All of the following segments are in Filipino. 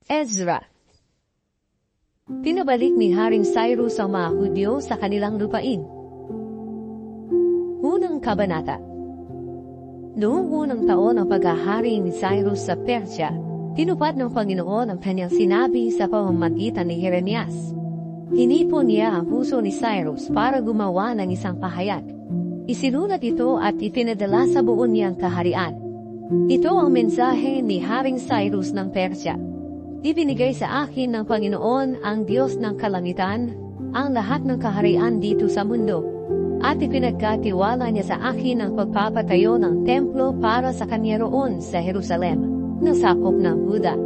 Ezra. Pinabalik ni Haring Cyrus ang mga Hudyo sa kanilang lupain. Unang Kabanata. Noong unang taon ng paghahari ni Cyrus sa Persya, tinupad ng Panginoon ang kanyang sinabi sa pamamagitan ni Jeremias. Hinipon niya ang puso ni Cyrus para gumawa ng isang pahayag. Isinulat ito at ipinadala sa buong niyang kaharian. Ito ang mensahe ni Haring Cyrus ng Persya. Ibinigay sa akin ng Panginoon ang Diyos ng kalangitan, ang lahat ng kaharian dito sa mundo, at ipinagkatiwala niya sa akin ang pagpapatayo ng templo para sa kanya roon sa Jerusalem, na sakop ng Huda.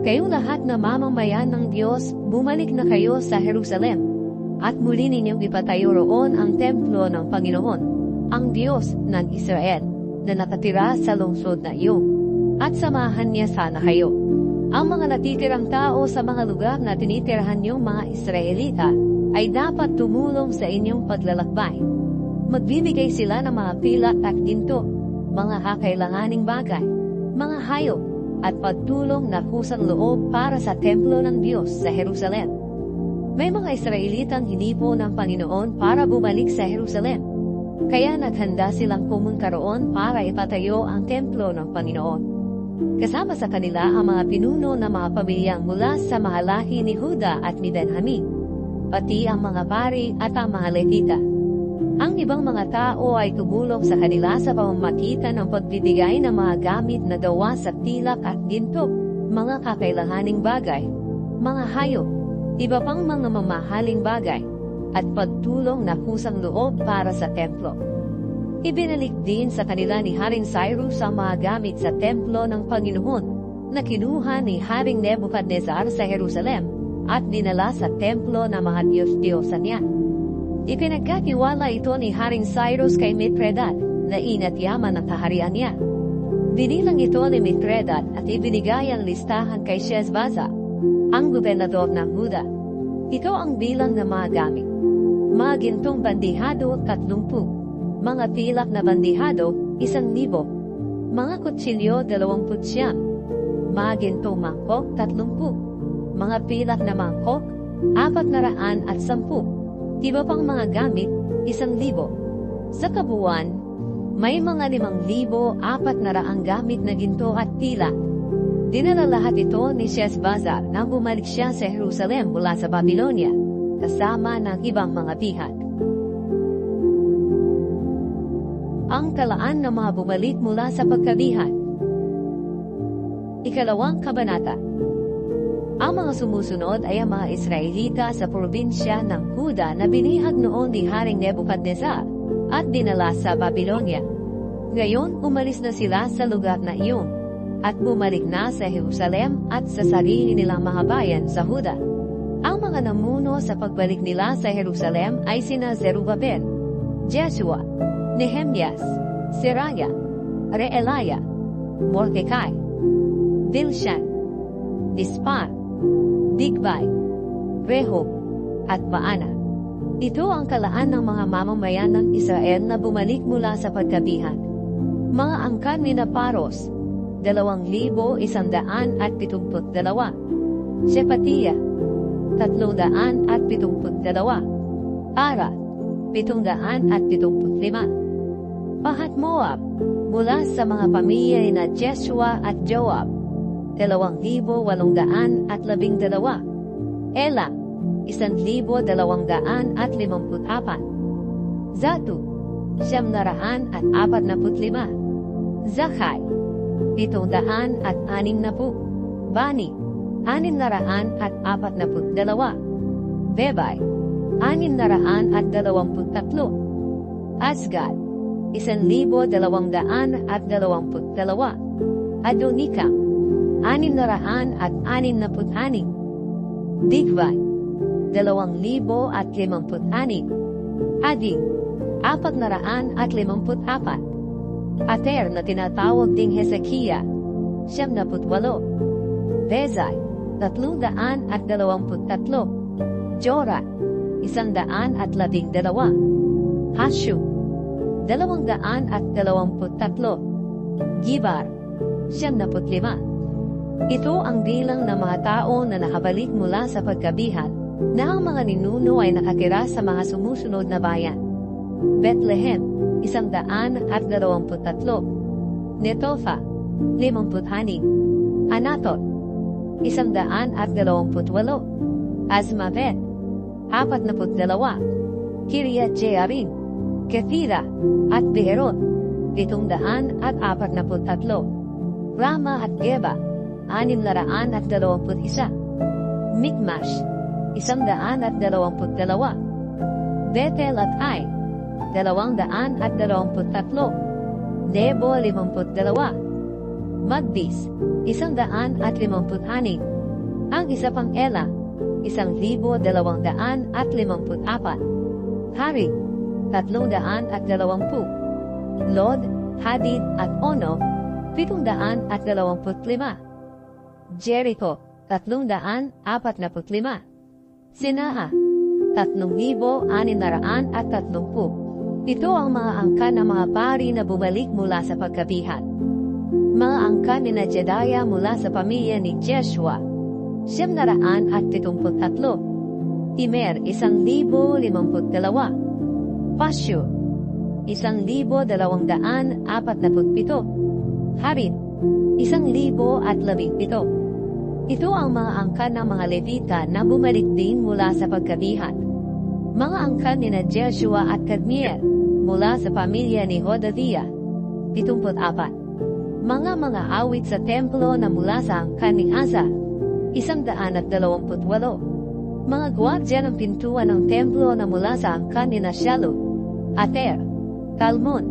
Kayong lahat na mamamayan ng Diyos, bumalik na kayo sa Jerusalem, at muli ninyong ipatayo roon ang templo ng Panginoon, ang Diyos ng Israel, na nakatira sa lungsod na iyon, at samahan niya sana kayo. Ang mga natitirang tao sa mga lugar na tinitirahan niyong mga Israelita ay dapat tumulong sa inyong paglalakbay. Magbibigay sila ng mga pilak at ginto, mga kakailanganing bagay, mga hayop, at pagtulong na kusang loob para sa templo ng Diyos sa Jerusalem. May mga Israelitang hinipo ng Panginoon para bumalik sa Jerusalem, kaya naghanda silang pumunta roon para ipatayo ang templo ng Panginoon. Kasama sa kanila ang mga pinuno ng mga pamilyang mula sa mga lahi ni Huda at ni Benjamin, pati ang mga pari at ang mga Levita. Ang ibang mga tao ay tumulong sa kanila sa pamamagitan ng pagbibigay ng mga gamit na gawa sa tilak at ginto, mga kakailanganing bagay, mga hayop, iba pang mga mamahaling bagay, at pagtulong na kusang loob para sa templo. Ibinalik din sa kanila ni Haring Cyrus ang mga gamit sa templo ng Panginoon na kinuha ni Haring Nebuchadnezzar sa Jerusalem at dinala sa templo ng mga Diyos-Diyosan niya. Ipinagkatiwala ito ni Haring Cyrus kay Mithredath na inat yaman ng kaharian niya. Binilang ito ni Mithredath at ibinigay ang listahan kay Sheshbazzar, ang gobernador ng Huda. Ito ang bilang ng mga gamit. Mga gintong bandihado 30, mga tilak na bandihado 1,000, mga kutsilyo 29, mga gintong mangkok 30, mga pilak na mangkok 410, iba pang mga gamit 1,000. Sa kabuuan, may mga 5,400 gamit na ginto at tilak. Dinala lahat ito ni Sheshbazzar nang bumalik siya sa Jerusalem mula sa Babylonia, kasama ng ibang mga bihag. Ang talaan ng mga bumalik mula sa pagkabihan. Ikalawang Kabanata. Ang mga sumusunod ay ang mga Israelita sa probinsya ng Huda na binihag noon ni Haring Nebuchadnezzar at dinala sa Babylonia. Ngayon umalis na sila sa lugar na iyon at bumalik na sa Jerusalem at sa sarili nilang mga bayan sa Huda. Ang mga namuno sa pagbalik nila sa Jerusalem ay sina Zerubbabel, Jeshua, Nehemias, Seraiah, Reelaiah, Mordecai, Bilshan, Dispar, Bigvai, Rehob, at Baana. Ito ang kalaan ng mga mamamayan ng Israel na bumalik mula sa pagkabihan. Mga angkan ni Paros, 2,172. Shephatiah, 372. Ara, 775. Pahat-Moab, mula sa mga pamilya na Jeshua at Joab, 2,812. Elam, 1,254. Zatu, 745. Zakai, 760. Bani, 642. Bebai, 623. Asgad, 1,222. Adonikam, 666. Bigvai, 2,056. Ading, 454. Ater na tinatawag ding Hezekiah, 78. Bezai, 323. Joram, 112. Hashum, 223. Gibar, 75. Ito ang bilang ng mga tao na nakabalik mula sa pagkabihan, na ang mga ninuno ay nakatira sa mga sumusunod na bayan. Bethlehem, 123. Netofa, 56. Anatot, 128. Azmavet, 42. Kiryat Jearim, Kethira, at Beerot, 743. Rama at Geba, 621. Mikmash, 122. Bethel at Ai, 223. Nebo, 52. Magbis, 156. Ang isa pang Ela, 1,254. Harig, 320. Lod, Hadid at Ono, 725. Jericho, 345. Sinaa, 3,630. Ito ang mga angka ng mga pari na bumalik mula sa pagkabihan. Mga angka ni na Jedaya mula sa pamilya ni Jeshua, 773. Imer, 1,052. Pasyo, 1,247. Harit, 1,017. Ito ang mga angka ng mga Levita na bumalik din mula sa pagkabihan. Mga angka ni na Jeshua at Kadmiel mula sa pamilya ni Hodaviah, 74. Mga awit sa templo na mula sa angka ni Asa, 128. Mga gwardya ng pintuan ng templo na mula sa angka ni na Shalom, Ater, Talmon,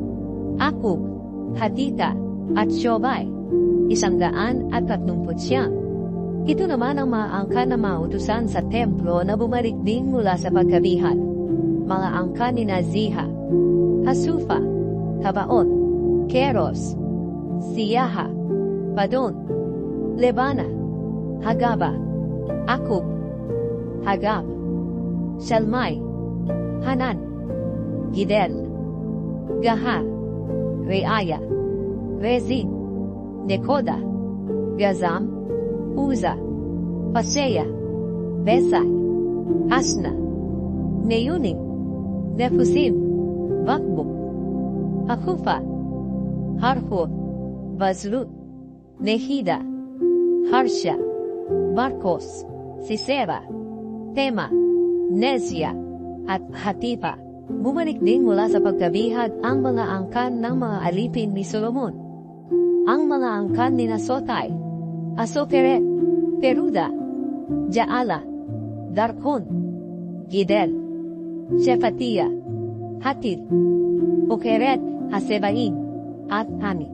Akub, Hatita, at Shobay, 139. Ito naman ang mga angka na mga utusan sa templo na bumalik din mula sa pagkabihan. Mga angka ni Naziha, Hasufa, Tabaot, Keros, Siyaha, Padon, Lebana, Hagaba, Akub, Hagab, Shalmai, Hanan, Gidel, Gaha, Reaya, Rezin, Nekoda, Gazam, Uza, Paseya, Besai, Asna, Neyunim, Nefusim, Bakbuk, Akufa, Harhut, Bazlut, Nehida, Harsha, Barkos, Sisera, Tema, Nezia, at Hatipa. Bumalik din mula sa pagkabihag ang mga angkan ng mga alipin ni Solomon. Ang mga angkan ni Nasotay, Asoperet, Peruda, Jaala, Darkon, Gidel, Shefatia, Hatil, Okeret, Hasebain, at Ami.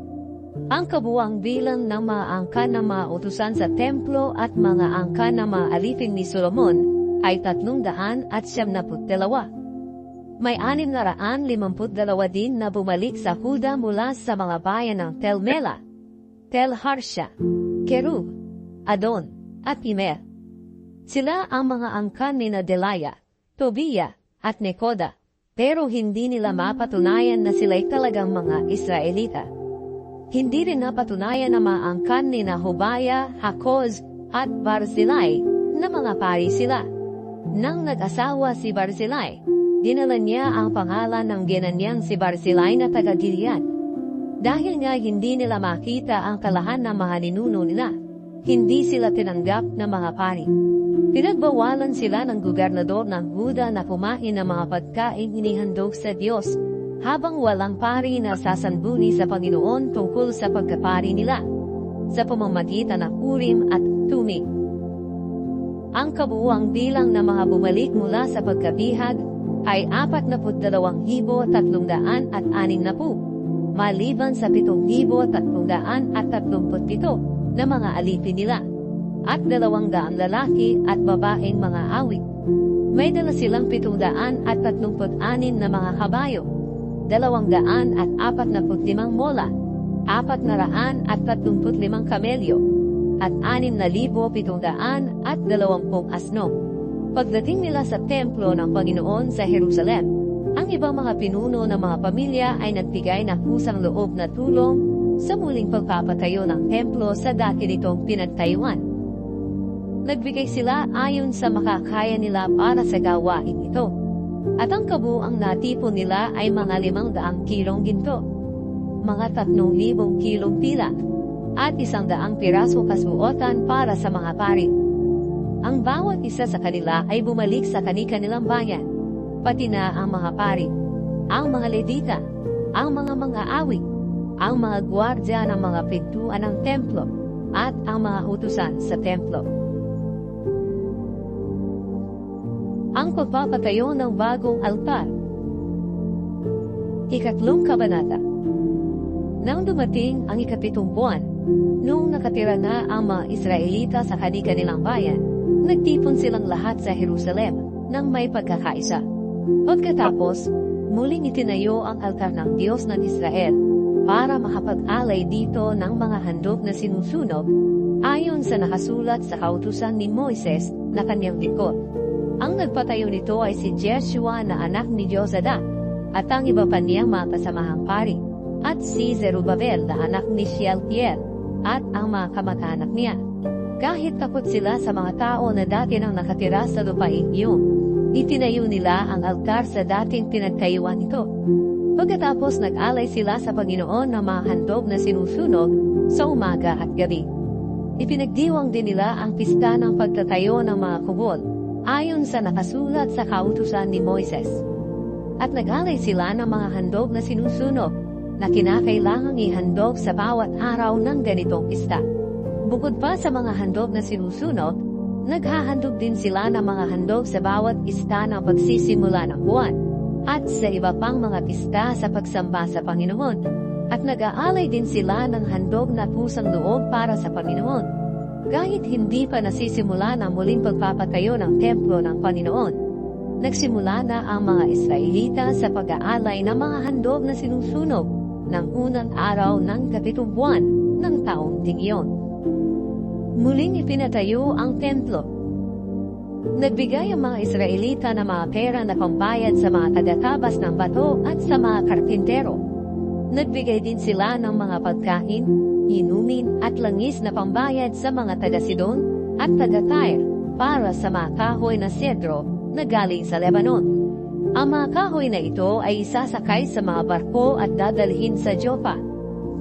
Ang kabuang bilang ng mga angkan ng mga utusan sa templo at mga angkan ng mga alipin ni Solomon ay 372. May 652 din na bumalik sa Huda mula sa mga bayan ng Tel Mela, Tel Harsha, Kerub, Adon, at Imer. Sila ang mga angkan ni na Delaya, Tobiah, at Nekoda, pero hindi nila mapatunayan na sila'y talagang mga Israelita. Hindi rin napatunayan na mga angkan ni na Hobaya, Hakoz, at Barzillai na mga pari sila. Nang nag-asawa si Barzillai, dinala niya ang pangalan ng ginanyang si Barzillai na taga-Gilead. Dahil nga hindi nila makita ang kalahan ng mga ninuno nila, hindi sila tinanggap na mga pari. Pinagbawalan sila ng gobernador ng Huda na kumain ng mga pagkain inihandog sa Diyos, habang walang pari na sasanbuni sa Panginoon tungkol sa pagkapari nila, sa pamamagitan ng Urim at Tumim. Ang kabuuang bilang ng mga bumalik mula sa pagkabihag ay 42,360, maliban sa 7,337 na mga alipin nila, at 200 lalaki at babaeng mga awit. May dala silang 736 na mga kabayo, 245 mola, 435 kamelyo, at 6,720 asno. Pagdating nila sa templo ng Panginoon sa Jerusalem, ang ibang mga pinuno ng mga pamilya ay nagbigay ng kusang loob na tulong sa muling pagpapatayo ng templo sa dati nitong pinagtayuan. Nagbigay sila ayon sa makakaya nila para sa gawain ito. At ang kabuang natipon nila ay mga 500 kilong ginto, mga 3,000 kilong pila, at 100 pirasong kasuotan para sa mga pari. Ang bawat isa sa kanila ay bumalik sa kani-kanilang bayan, pati na ang mga pari, ang mga Levita, ang mga awit, ang mga gwardya ng mga pintuan ng templo, at ang mga utusan sa templo. Ang pagpapatayo ng bagong altar. Ikatlong kabanata. Nang dumating ang 7 buwan, nung nakatira na ang mga Israelita sa kani-kanilang bayan, nagtipon silang lahat sa Jerusalem nang may pagkakaisa. Pagkatapos, muling itinayo ang altar ng Diyos ng Israel para makapag-alay dito ng mga handog na sinusunog ayon sa nakasulat sa kautusan ni Moises na kanyang lingkod. Ang nagpatayo nito ay si Jeshua na anak ni Jozadak at ang iba pa niyang mga kasamahang pari, at si Zerubabel na anak ni Shealtiel at ang mga kamag-anak niya. Kahit takot sila sa mga tao na dati nang nakatira sa lupaing iyon, itinayo nila ang altar sa dating pinagtayuan nito. Pagkatapos nag-alay sila sa Panginoon ng mga handog na sinusunog sa umaga at gabi. Ipinagdiwang din nila ang pista ng pagtatayo ng mga kubol ayon sa nakasulat sa kautusan ni Moises. At nag-alay sila ng mga handog na sinusunog na kinakailangang ihandog sa bawat araw ng ganitong pista. Bukod pa sa mga handog na sinusunog, naghahandog din sila ng mga handog sa bawat pista ng pagsisimula ng buwan at sa iba pang mga pista sa pagsamba sa Panginoon, at nag-aalay din sila ng handog na pusang loob para sa Panginoon. Kahit hindi pa nasisimula ng muling pagpapatayo ng templo ng Panginoon, nagsimula na ang mga Israelita sa pag-aalay ng mga handog na sinusunog ng unang araw ng 7 buwan ng taong ding iyon. Muling ipinatayo ang templo. Nagbigay ang mga Israelita ng mga pera na pambayad sa mga taga-tabas ng bato at sa mga karpintero. Nagbigay din sila ng mga pagkain, inumin at langis na pambayad sa mga taga-Sidon at taga-Tyre para sa mga kahoy na sedro na galing sa Lebanon. Ang mga kahoy na ito ay isasakay sa mga barko at dadalhin sa Joppa.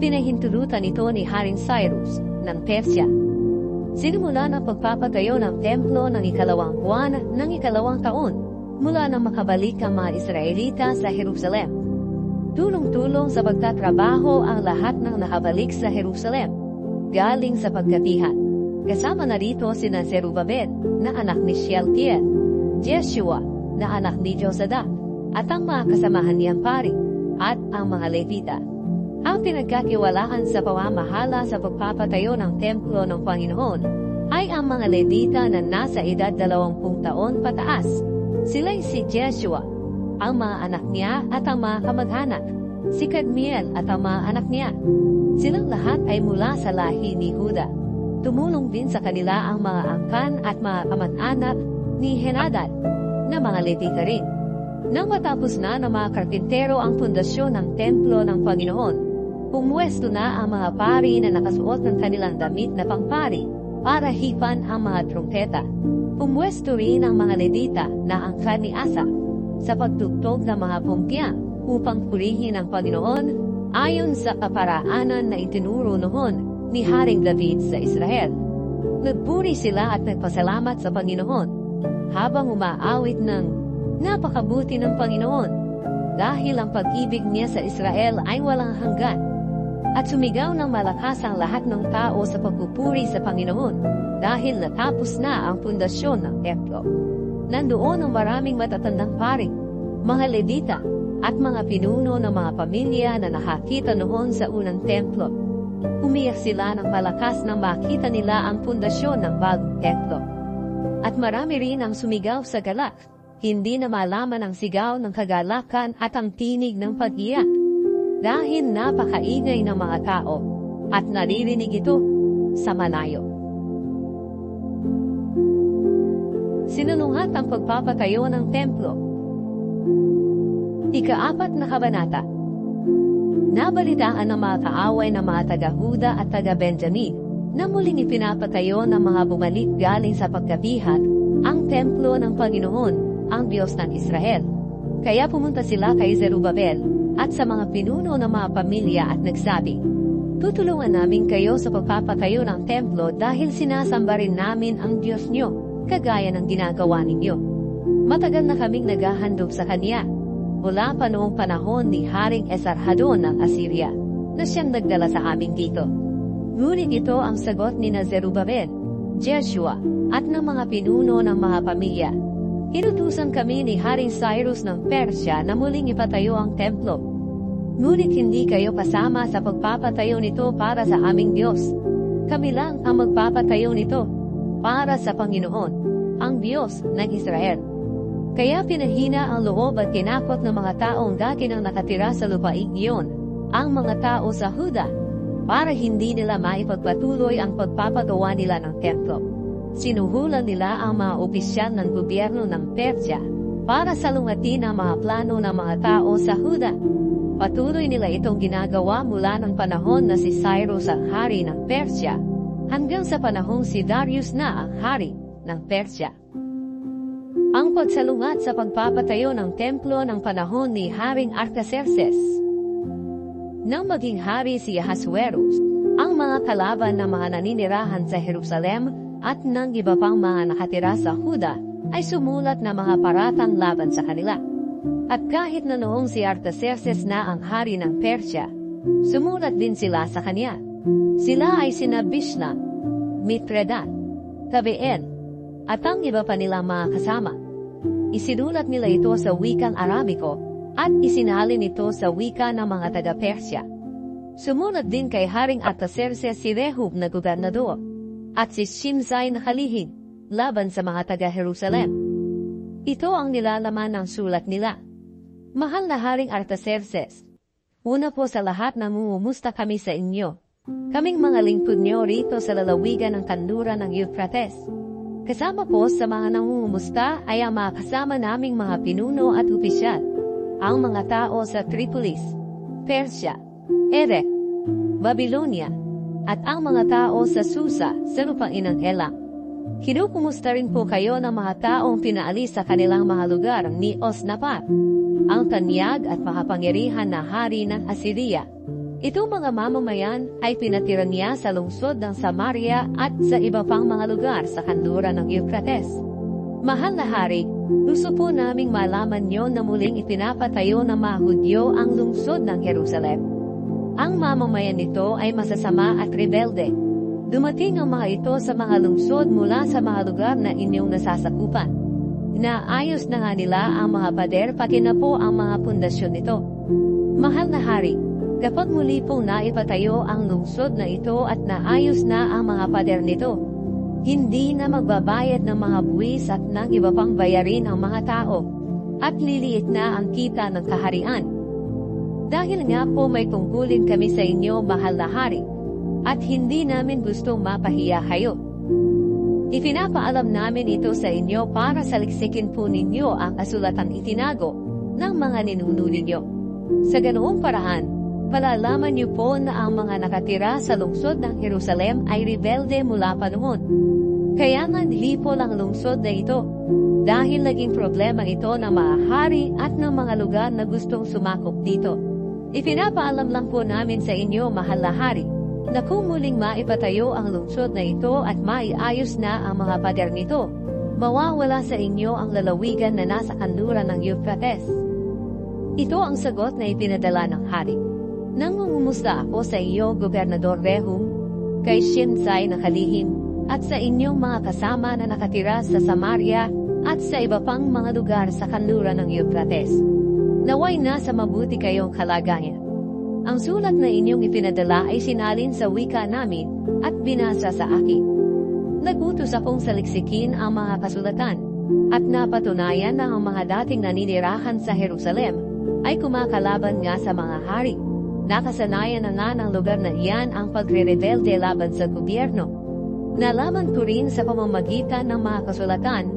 Pinahintulutan ito ni Haring Cyrus ng Persia. Sinimula ng pagpapatayo ng templo ng 2 buwan ng 2 taon mula nang makabalik ang mga Israelita sa Jerusalem. Tulong-tulong sa pagtatrabaho ang lahat ng nakabalik sa Jerusalem, galing sa pagkatihan. Kasama na rito sina Zerubabel na anak ni Shealtiel, Jeshua na anak ni Jozadak, at ang mga kasamahan niyang pari, at ang mga Levita. Ang pinagkatiwalaan sa pamamahala sa pagpapatayo ng templo ng Panginoon ay ang mga Levita na nasa edad 20 taon pataas. Sila'y si Jeshua, ang mga anak niya at ang mga kamag-anak, si Kadmiel at ang mga anak niya. Silang lahat ay mula sa lahi ni Huda. Tumulong din sa kanila ang mga angkan at mga kamag-anak ni Henadad na mga Levita rin. Nang matapos na ng mga karpintero ang pundasyon ng templo ng Panginoon, pumuwesto na ang mga pari na nakasuot ng kanilang damit na pangpari para hipan ang mga trumpeta. Pumuwesto rin ang mga Levita na angkan ni Asa sa pagtugtog ng mga pumpya upang purihin ang Panginoon ayon sa kaparaanan na itinuro noon ni Haring David sa Israel. Nagpuri sila at nagpasalamat sa Panginoon habang umaawit ng napakabuti ng Panginoon dahil ang pag-ibig niya sa Israel ay walang hanggan. At sumigaw ng malakas ang lahat ng tao sa pagpupuri sa Panginoon dahil natapos na ang pundasyon ng templo. Nandoon ang maraming matatandang pari, mga Levita, at mga pinuno ng mga pamilya na nakakita noon sa unang templo. Umiyak sila ng malakas nang makita nila ang pundasyon ng bagong templo. At marami rin ang sumigaw sa galak, hindi na malaman ang sigaw ng kagalakan at ang tinig ng pag-iyak. Dahil napakaingay ng mga tao, at naririnig ito sa malayo. Sinunungat ang pagpapatayo ng templo. Ika-4 na kabanata. Nabalitaan ng mga kaaway ng mga taga-Huda at taga-Benjamin na muling ipinapatayo ng mga bumalik galing sa pagkabihat ang templo ng Panginoon, ang Diyos ng Israel. Kaya pumunta sila kay Zerubabel at sa mga pinuno ng mga pamilya at nagsabi, "Tutulungan namin kayo sa pagpapatayo ng templo dahil sinasamba rin namin ang Diyos nyo, kagaya ng ginagawa ninyo. Matagal na kaming naghahandog sa Kanya, mula pa noong panahon ni Haring Esarhadon ng Assyria, na siyang nagdala sa amin dito." Ngunit ito ang sagot ni Zerubabel, Jeshua, at ng mga pinuno ng mga pamilya. "Inutusan kami ni Haring Cyrus ng Persya na muling ipatayo ang templo. Ngunit hindi kayo kasama sa pagpapatayo nito para sa aming Diyos. Kami lang ang magpapatayo nito para sa Panginoon, ang Diyos ng Israel." Kaya pinahina ang loob at kinakot ng mga taong dati nang nakatira sa lupaig iyon, ang mga tao sa Huda, para hindi nila maipagpatuloy ang pagpapagawa nila ng templo. Sinuhulan nila ang mga opisyal ng gobyerno ng Persya para salungatin ang mga plano ng mga tao sa Huda. Patuloy nila itong ginagawa mula ng panahon na si Cyrus ang hari ng Persya hanggang sa panahong si Darius na ang hari ng Persya. Ang pagsalungat sa pagpapatayo ng templo ng panahon ni Haring Artaxerxes. Nang maging hari si Ahasuerus, ang mga kalaban ng mga naninirahan sa Jerusalem at ng iba pang mga nakatira sa Huda ay sumulat na mga paratang laban sa kanila. At kahit na noong si Artaxerxes na ang hari ng Persya, sumulat din sila sa kanya. Sila ay sina Bishlam, Mithredat, Tabeel, at ang iba pa nilang mga kasama. Isinulat nila ito sa wikang Aramiko at isinalin ito sa wika ng mga taga-Persya. Sumunod din kay Haring Artaxerxes si Rehum na gobernador at si Shimshai na kalihim laban sa mga taga-Jerusalem. Ito ang nilalaman ng sulat nila. "Mahal na Haring Artaxerxes, una po sa lahat namumumusta kami sa inyo. Kaming mga lingkod nyo rito sa lalawigan ng kanluran ng Euphrates. Kasama po sa mga namumumusta ay ang mga kasama naming mga pinuno at opisyal, ang mga tao sa Tripolis, Persya, Erech, Babylonia, at ang mga tao sa Susa sa lupain ng Elam. Kinukumusta rin po kayo ng mga taong pinaalis sa kanilang mga lugar ni Osnapat, ang tanyag at makapangyarihan na hari ng Assyria. Itong mga mamamayan ay pinatira niya sa lungsod ng Samaria at sa iba pang mga lugar sa kanluran ng Euphrates. Mahal na hari, gusto po naming malaman nyo na muling ipinapatayo ng mga Hudyo ang lungsod ng Jerusalem. Ang mamamayan nito ay masasama at rebelde. Dumating ang mga ito sa mga lungsod mula sa mga lugar na inyong nasasakupan. Naayos na nga nila ang mga pader pati na po ang mga pundasyon nito. Mahal na hari, kapag muli pong naipatayo ang lungsod na ito at naayos na ang mga pader nito, hindi na magbabayad ng mga buwis at ng iba pang bayarin ang mga tao, at liliit na ang kita ng kaharian. Dahil nga po may tungkulin kami sa inyo, mahal na hari, at hindi namin gustong mapahiya kayo. Ipinapaalam namin ito sa inyo para saliksikin po ninyo ang kasulatang itinago ng mga ninuno ninyo. Sa ganoong paraan, palalaman niyo po na ang mga nakatira sa lungsod ng Jerusalem ay rebelde mula pa noon. Kaya nga nilipol ang lungsod na ito, dahil naging problema ito ng mga hari at ng mga lugar na gustong sumakop dito. Ipinapaalam lang po namin sa inyo, mahal na hari, na kung muling maipatayo ang lungsod na ito at maiayos na ang mga pader nito, mawawala sa inyo ang lalawigan na nasa kanluran ng Euphrates. Ito ang sagot na ipinadala ng hari. Nangungumusta ako sa iyo, Gobernador Rehum, kay Shimshai na kalihim, at sa inyong mga kasama na nakatira sa Samaria at sa iba pang mga lugar sa kanluran ng Euphrates. Naway nasa mabuti kayong kalagayan. Ang sulat na inyong ipinadala ay sinalin sa wika namin at binasa sa akin. Nagutos akong saliksikin ang mga kasulatan at napatunayan na ang mga dating naninirahan sa Jerusalem ay kumakalaban nga sa mga hari. Nakasanayan na nga ng lugar na iyan ang pagre-rebelde laban sa gobyerno. Nalaman ko rin sa pamamagitan ng mga kasulatan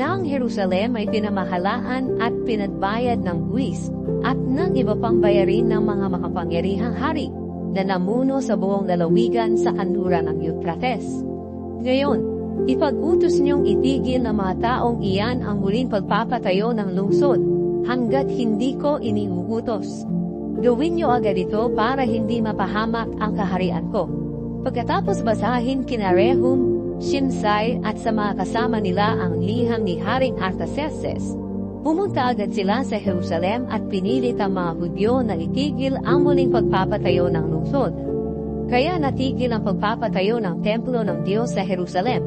na ang Jerusalem ay pinamahalaan at pinagbayad ng buwis at ng iba pang bayarin ng mga makapangyarihang hari na namuno sa buong lalawigan sa kanluran ng Euphrates. Ngayon, ipag-utos niyong itigil ng mga taong iyan ang muling pagpapatayo ng lungsod hanggat hindi ko iniuutos. Gawin niyo agad ito para hindi mapahamak ang kaharian ko. Pagkatapos basahin kina Rehum, Shimsai at sa mga kasama nila ang liham ni Haring Artaxerxes, pumunta agad sila sa Jerusalem at pinilit ang mga Hudyo na itigil ang muling pagpapatayo ng lungsod. Kaya natigil ang pagpapatayo ng templo ng Diyos sa Jerusalem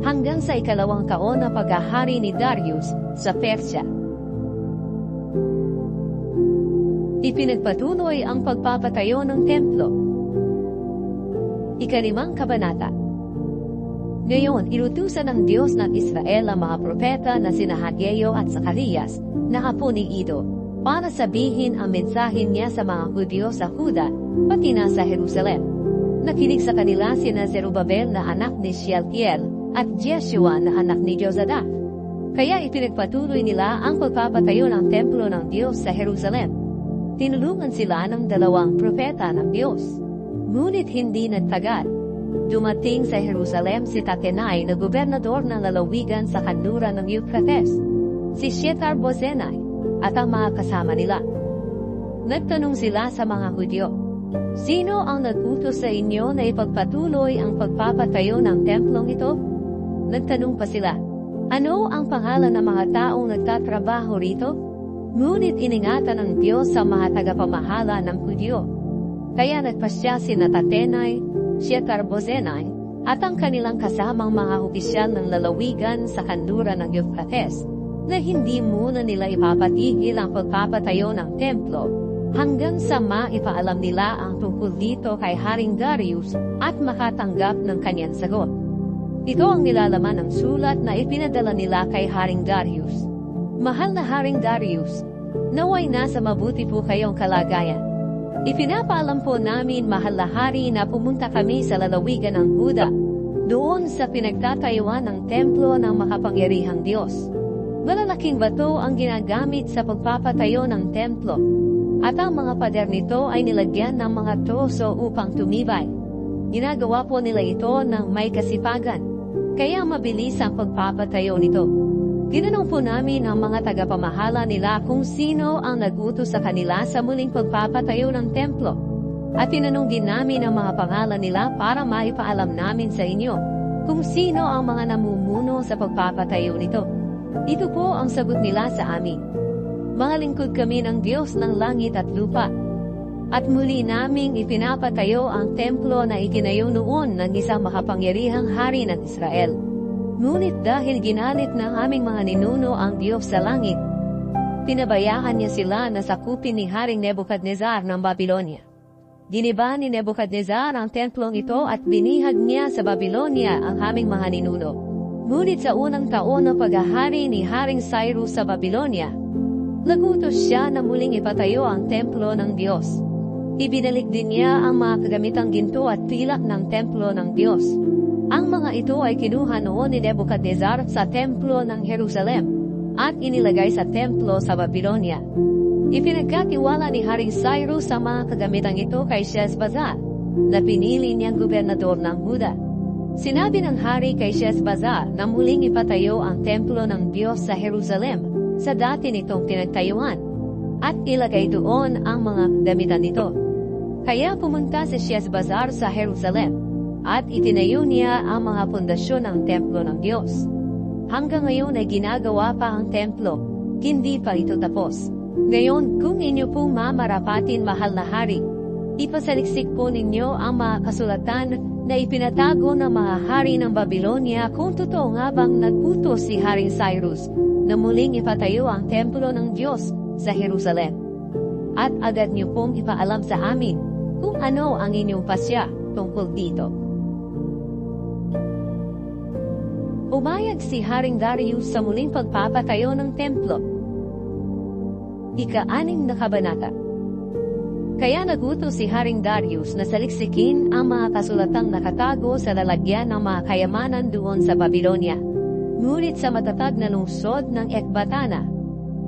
hanggang sa 2nd taon na paghahari ni Darius sa Persya. Ipinagpatuloy ang pagpapatayo ng templo. 5 kabanata. Ngayon, inutusan ng Diyos ng Israel ang mga propeta na sina Hageo at Zacarias na apo ni Ido para sabihin ang mensahe niya sa mga Hudyo sa Huda pati na sa Jerusalem. Nakinig sa kanila sina Zerubabel na anak ni Shealtiel at Jeshua na anak ni Jozadak. Kaya ipinagpatuloy nila ang pagpapatayo ng templo ng Diyos sa Jerusalem. Tinulungan sila ng 2 propeta ng Diyos. Ngunit hindi nagtagal. Dumating sa Jerusalem si Tatenai na gobernador ng lalawigan sa kanluran ng Euphrates, si Shethar-bozenai at ang mga kasama nila. Nagtanong sila sa mga Hudyo, "Sino ang nag-utos sa inyo na ipagpatuloy ang pagpapatayo ng templong ito?" Nagtanong pa sila, "Ano ang pangalan ng mga taong nagtatrabaho rito?" Ngunit iningatan ng Diyos sa mga tagapamahala ng Hudyo. Kaya nagpasya si Tatenai, Shethar-bozenai at ang kanilang kasamang mga opisyal ng lalawigan sa kanluran ng Euphrates na hindi muna nila ipapatigil ang pagpapatayo ng templo hanggang sa maipaalam nila ang tungkol dito kay Haring Darius at makatanggap ng kanyang sagot. Ito ang nilalaman ng sulat na ipinadala nila kay Haring Darius. "Mahal na Haring Darius, naway nasa mabuti po kayong kalagayan. Ipinapaalam po namin, mahal na hari, na pumunta kami sa lalawigan ng Huda, doon sa pinagtatayuan ng templo ng makapangyarihang Diyos. Malalaking bato ang ginagamit sa pagpapatayo ng templo, at ang mga pader nito ay nilagyan ng mga troso upang tumibay. Ginagawa po nila ito ng may kasipagan, kaya mabilis ang pagpapatayo nito. Tinanong po namin ang mga tagapamahala nila kung sino ang nag-utos sa kanila sa muling pagpapatayo ng templo. At tinanong din namin ang mga pangalan nila para maipaalam namin sa inyo kung sino ang mga namumuno sa pagpapatayo nito. Ito po ang sagot nila sa amin. Mga lingkod kami ng Diyos ng langit at lupa. At muli naming ipinapatayo ang templo na itinayo noon ng isang makapangyarihang hari ng Israel. Ngunit dahil ginalit ng aming mga ninuno ang Diyos sa langit, pinabayaan niya sila na sakupin ni Haring Nebuchadnezzar ng Babylonia. Giniba ni Nebuchadnezzar ang templong ito at binihag niya sa Babylonia ang aming mga ninuno. Ngunit sa unang taon ng paghahari ni Haring Cyrus sa Babylonia, nagutos siya na muling ipatayo ang templo ng Diyos. Ibinalik din niya ang mga kagamitang ginto at pilak ng templo ng Diyos. Ang mga ito ay kinuha noon ni Nebuchadnezzar sa templo ng Jerusalem at inilagay sa templo sa Babylonia. Ipinagkatiwala ni Haring Cyrus sa mga kagamitang ito kay Sheshbazzar na pinili niyang gobernador ng Huda. Sinabi ng hari kay Sheshbazzar na muling ipatayo ang templo ng Diyos sa Jerusalem sa dati nitong tinagtayuan at ilagay doon ang mga kagamitan nito. Kaya pumunta si Sheshbazzar sa Jerusalem at itinayo niya ang mga pundasyon ng templo ng Diyos. Hanggang ngayon ay ginagawa pa ang templo, hindi pa ito tapos. Ngayon, kung inyo pong mamarapatin, mahal na hari, ipasaliksik po ninyo ang mga kasulatan na ipinatago ng mga hari ng Babylonia kung totoo nga bang nagputos si Haring Cyrus na muling ipatayo ang templo ng Diyos sa Jerusalem. At agad niyo pong ipaalam sa amin kung ano ang inyong pasya tungkol dito. Umayag si Haring Darius sa muling pagpapatayo ng templo. 6 na kabanata. Kaya nagutos si Haring Darius na saliksikin ang mga kasulatang nakatago sa lalagyan ng mga kayamanan doon sa Babylonia. Ngunit sa matatag na lungsod ng Ekbatana,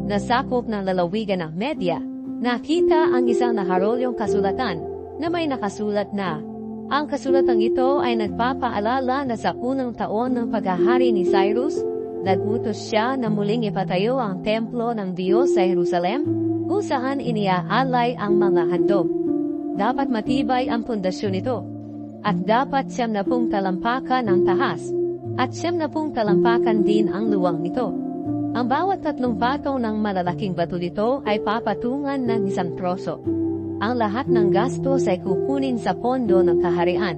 na sakop ng lalawigan ng Media, nakita ang isang nakarolyong kasulatan na may nakasulat na, ang kasulatang ito ay nagpapaalala na sa unang taon ng paghahari ni Cyrus, nagutos siya na muling ipatayo ang templo ng Diyos sa Jerusalem, kung saan iniaalay ang mga handog. Dapat matibay ang pundasyon nito, at dapat 70 talampakan ang tahas, at 70 talampakan din ang luwang nito. Ang bawat 3 patong ng malalaking bato nito ay papatungan ng isang troso. Ang lahat ng gastos ay kukunin sa pondo ng kaharian.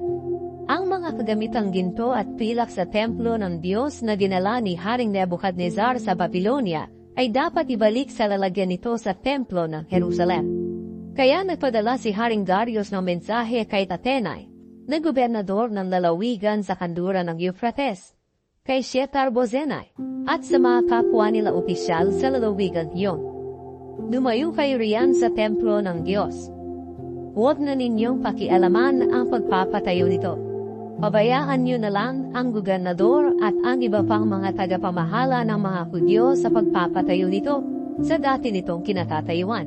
Ang mga kagamitang ginto at pilak sa templo ng Diyos na dinala ni Haring Nebuchadnezzar sa Babylonia ay dapat ibalik sa lalagyan nito sa templo ng Jerusalem. Kaya nagpadala si Haring Darius ng mensahe kay Tatenai, na gobernador ng lalawigan sa kanluran ng Euphrates, kay Shethar-bozenai, at sa mga kapwa nila opisyal sa lalawigan iyon. Lumayo kayo riyan sa templo ng Diyos. Huwag na ninyong pakialaman ang pagpapatayo nito. Pabayaan niyo na lang ang gobernador at ang iba pang mga tagapamahala ng mga Hudyo sa pagpapatayo nito sa dati nitong kinatatayuan.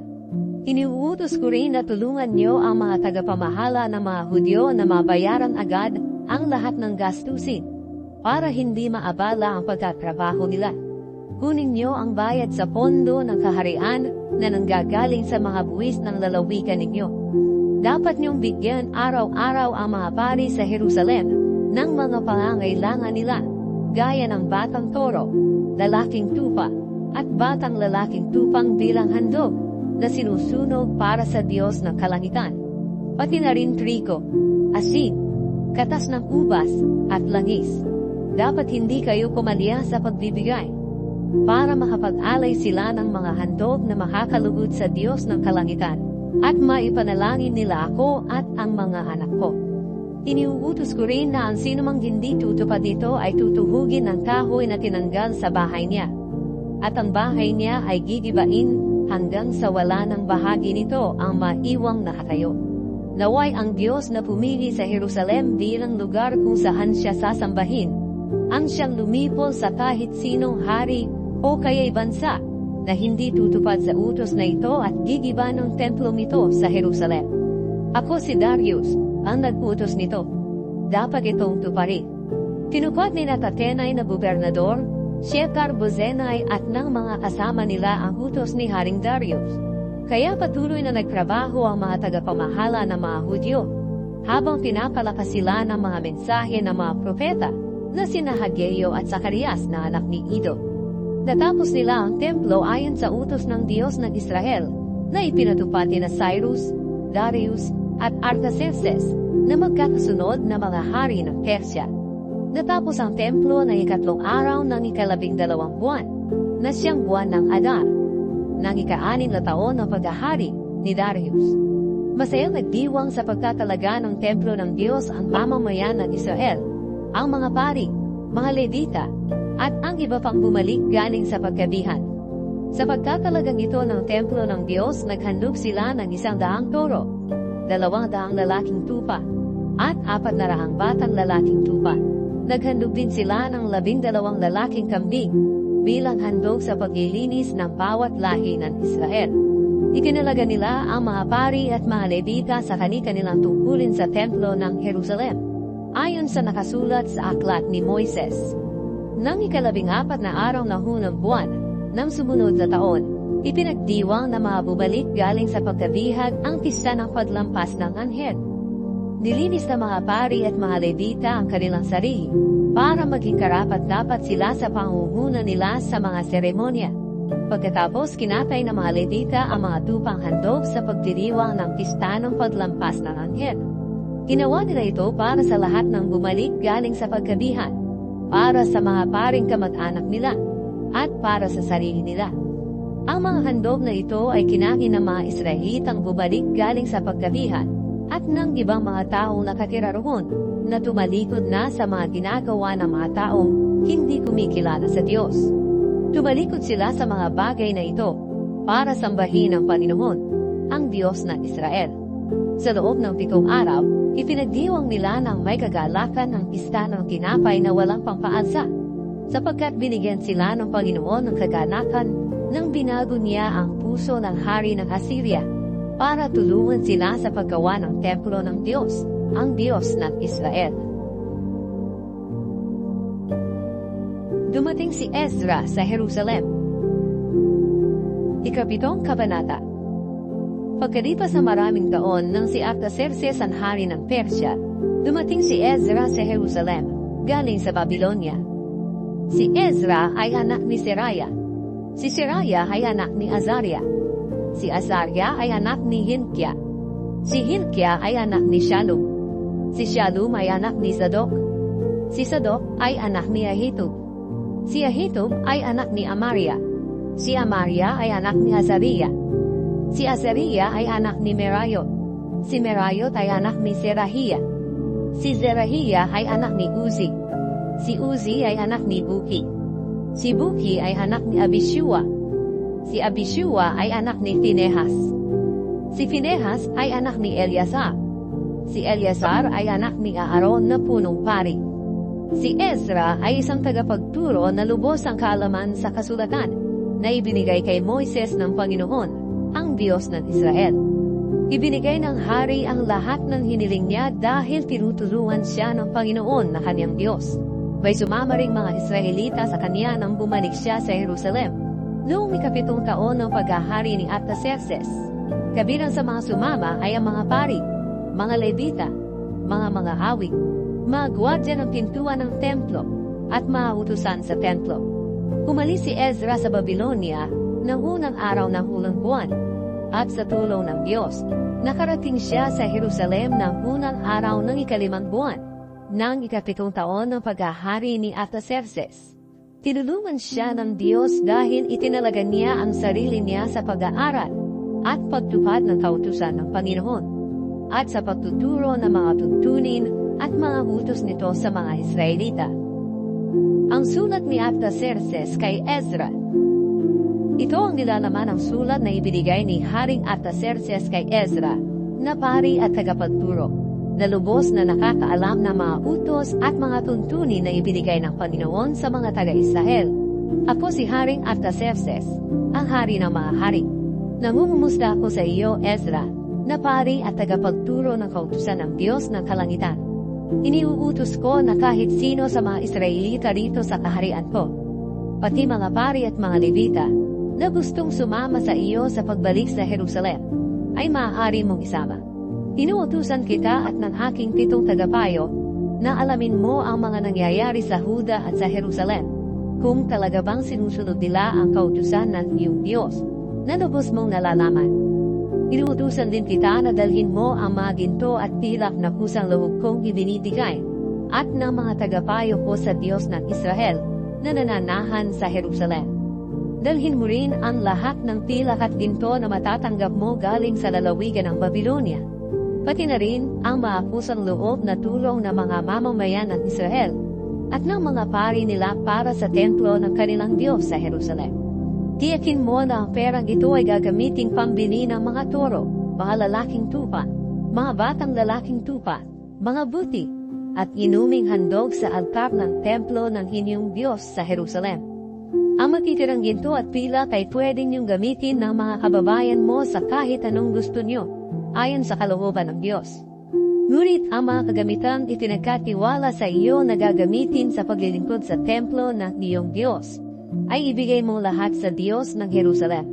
Iniuutos ko rin na tulungan niyo ang mga tagapamahala ng mga Hudyo na mabayaran agad ang lahat ng gastusin para hindi maabala ang pagtatrabaho nila. Kunin niyo ang bayad sa pondo ng kaharian na nanggagaling sa mga buwis ng lalawigan ninyo. Dapat niyong bigyan araw-araw ang mga pari sa Jerusalem ng mga pangangailangan nila, gaya ng batang toro, lalaking tupa, at batang lalaking tupang bilang handog na sinusunog para sa Diyos ng kalangitan. Pati na rin trigo, asin, katas ng ubas, at langis. Dapat hindi kayo pumalya sa pagbibigay, para makapag-alay sila ng mga handog na makakalugod sa Diyos ng kalangitan, at maipanalangin nila ako at ang mga anak ko. Iniuutos ko rin na ang sinumang hindi tutupad dito ay tutuhugin ng kahoy na tinanggal sa bahay niya, at ang bahay niya ay gigibain hanggang sa wala ng bahagi nito ang maiwang nakatayo. Naway ang Diyos na pumili sa Jerusalem bilang lugar kung saan siya sasambahin, ang siyang lumipol sa kahit sinong hari o kaya'y bansa na hindi tutupad sa utos na ito at gigiba ng templo nito sa Jerusalem. Ako si Darius, ang nag-utos nito. Dapat itong tuparin. Tinupad ni Tatenai na gobernador, Shethar-bozenai at ng mga kasama nila ang utos ni Haring Darius. Kaya patuloy na nagtrabaho ang mga tagapamahala ng mga Hudyo, habang pinapalakas sila ng mga mensahe ng mga propeta na sina Hageo at Zacarias na anak ni Ido. Natapos nila ang templo ayon sa utos ng Diyos ng Israel na ipinatupad ni Cyrus, Darius, at Artaxerxes na magkakasunod na mga hari ng Persya. Natapos ang templo na 3 araw ng 12 buwan, na siyang buwan ng Adar, ng 6 na taon ng paghahari ni Darius. Masayang nagdiwang sa pagtatalaga ng templo ng Diyos ang mamamayan ng Israel, ang mga pari, mga Levita, at ang iba pang bumalik galing sa pagkabihan. Sa pagtatalagang ito ng templo ng Diyos, naghandog sila ng 100 toro, 200 lalaking tupa, at 400 batang lalaking tupa. Naghandog din sila ng 12 lalaking kambing, bilang handog sa paglilinis ng bawat lahi ng Israel. Ikinalaga nila ang mga pari at mga Levita sa kani-kanilang tungkulin sa templo ng Jerusalem, ayon sa nakasulat sa aklat ni Moises. Nang 14 na araw na hunang buwan, ng sumunod na taon, ipinagdiwang na mga bumalik galing sa pagkabihag ang pista ng paglampas ng anghel. Nilinis ng mga pari at mga Levita ang kanilang sarili, para maging karapat-dapat sila sa pangunguna nila sa mga seremonya. Pagkatapos kinatay ng mga Levita ang mga tupang handog sa pagdiriwang ng pista ng paglampas ng anghel. Ginawa nila ito para sa lahat ng bumalik galing sa pagkabihan, para sa mga paring kamag-anak nila, at para sa sarili nila. Ang mga handog na ito ay kinain ng mga Israelitang bumalik galing sa pagkabihan, at ng ibang mga taong nakatira roon, na tumalikod na sa mga ginagawa ng mga taong hindi kumikilala sa Diyos. Tumalikod sila sa mga bagay na ito, para sambahin ang Panginoon, ang Diyos ng Israel. Sa loob ng 7 araw, ipinagdiwang nila ng may kagalakan ng pista ng tinapay na walang pampaalsa. sapagkat binigyan sila ng Panginoon ng kaganapan nang binago niya ang puso ng hari ng Assyria para tulungan sila sa paggawa ng templo ng Diyos, ang Diyos ng Israel. Dumating si Ezra sa Jerusalem. Ikapitong kabanata. Pagkalipas sa maraming taon nang si Artaxerxes ang hari ng Persya, dumating si Ezra sa Jerusalem, galing sa Babylonia. Si Ezra ay anak ni Seraiah. Si Seraiah ay anak ni Azariah. Si Azariah ay anak ni Hilkiah. Si Hilkiah ay anak ni Shallum. Si Shallum ay anak ni Zadok. Si Zadok ay anak ni Ahitub. Si Ahitub ay anak ni Amariah. Si Amariah ay anak ni Azariah. Si Azariah ay anak ni Merayot. Si Merayot ay anak ni Zerahiah. Si Zerahiah ay anak ni Uzi. Si Uzi ay anak ni Buki. Si Buki ay anak ni Abishua. Si Abishua ay anak ni Phinehas. Si Phinehas ay anak ni Eleazar. Si Eleazar ay anak ni Aaron na punong pari. Si Ezra ay isang tagapagturo na lubos ang kaalaman sa kasulatan na ibinigay kay Moises ng Panginoon, ang Diyos ng Israel. Ibinigay ng hari ang lahat ng hiniling niya dahil tinutulungan siya ng Panginoon na kanyang Diyos. May sumama ring mga Israelita sa kanya nang bumalik siya sa Jerusalem noong ikapitong taon ng paghahari ni Artaxerxes. Kabilang sa mga sumama ay ang mga pari, mga Levita, mga awig, mga gwardiya ng pintuan ng templo, at mga utusan sa templo. Umalis si Ezra sa Babylonia ng unang araw ng hulang buwan, at sa tulong ng Diyos, nakarating siya sa Jerusalem ng unang araw ng ikalimang buwan, ng ikapitong taon ng paghahari ni Artaxerxes. Tinulungan siya ng Diyos dahil itinalaga niya ang sarili niya sa pag-aaral at pagtupad ng kautusan ng Panginoon, at sa pagtuturo ng mga tuntunin at mga utos nito sa mga Israelita. Ang sulat ni Artaxerxes kay Ezra. Ito ang nilalaman ng sulat na ibinigay ni Haring Artaxerxes kay Ezra, na pari at tagapagturo, na lubos na nakakaalam ng mga utos at mga tuntunin na ibinigay ng Panginoon sa mga taga-Israel. Ako si Haring Artaxerxes, ang hari ng mga hari. Nangungumusta ako sa iyo, Ezra, na pari at tagapagturo ng kautusan ng Diyos ng kalangitan. Iniuutos ko na kahit sino sa mga Israelita rito sa kaharian ko, pati mga pari at mga Levita, na gustong sumama sa iyo sa pagbalik sa Jerusalem, ay maaari mong isama. Inuutusan kita at ng aking 7 tagapayo na alamin mo ang mga nangyayari sa Huda at sa Jerusalem, kung talaga bang sinusunod nila ang kautusan ng iyong Diyos, na lubos mong nalalaman. Inuutusan din kita na dalhin mo ang mga ginto at pilak na kusang loob kong ibinibigay, at ng mga tagapayo ko sa Diyos ng Israel, na nananahan sa Jerusalem. Dalhin mo rin ang lahat ng pilak at ginto na matatanggap mo galing sa lalawigan ng Babylonia, pati na rin ang mga kusang loob na tulong ng mga mamamayan ng Israel at ng mga pari nila para sa templo ng kanilang Diyos sa Jerusalem. Tiyakin mo na ang perang ito ay gagamiting pambili ng mga toro, mga lalaking tupa, mga batang lalaking tupa, mga buti, at inuming handog sa altar ng templo ng inyong Diyos sa Jerusalem. Ang matitirang ginto at pilak ay pwedeng niyong gamitin ng mga kababayan mo sa kahit anong gusto niyo, ayon sa kalooban ng Diyos. Ngunit ang mga kagamitan itinagkatiwala sa iyo na gagamitin sa paglilingkod sa templo ng iyong Diyos, ay ibigay mo lahat sa Diyos ng Jerusalem.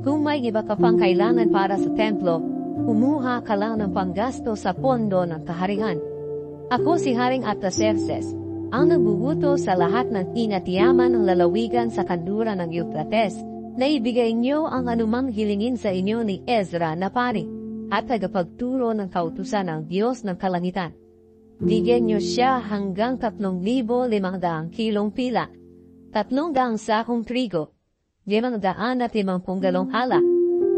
Kung may iba ka pang kailangan para sa templo, kumuha ka lang ng panggasto sa pondo ng kaharian. Ako si Haring Artaxerxes, ang nagbubuto sa lahat ng inatiyaman ng lalawigan sa kanluran ng Euphrates, na ibigay niyo ang anumang hilingin sa inyo ni Ezra na pari, at tagapagturo ng kautusan ng Diyos ng kalangitan. Bigyan niyo siya hanggang 3,500 kilong pila, 300 sakong trigo, 550 galong alak,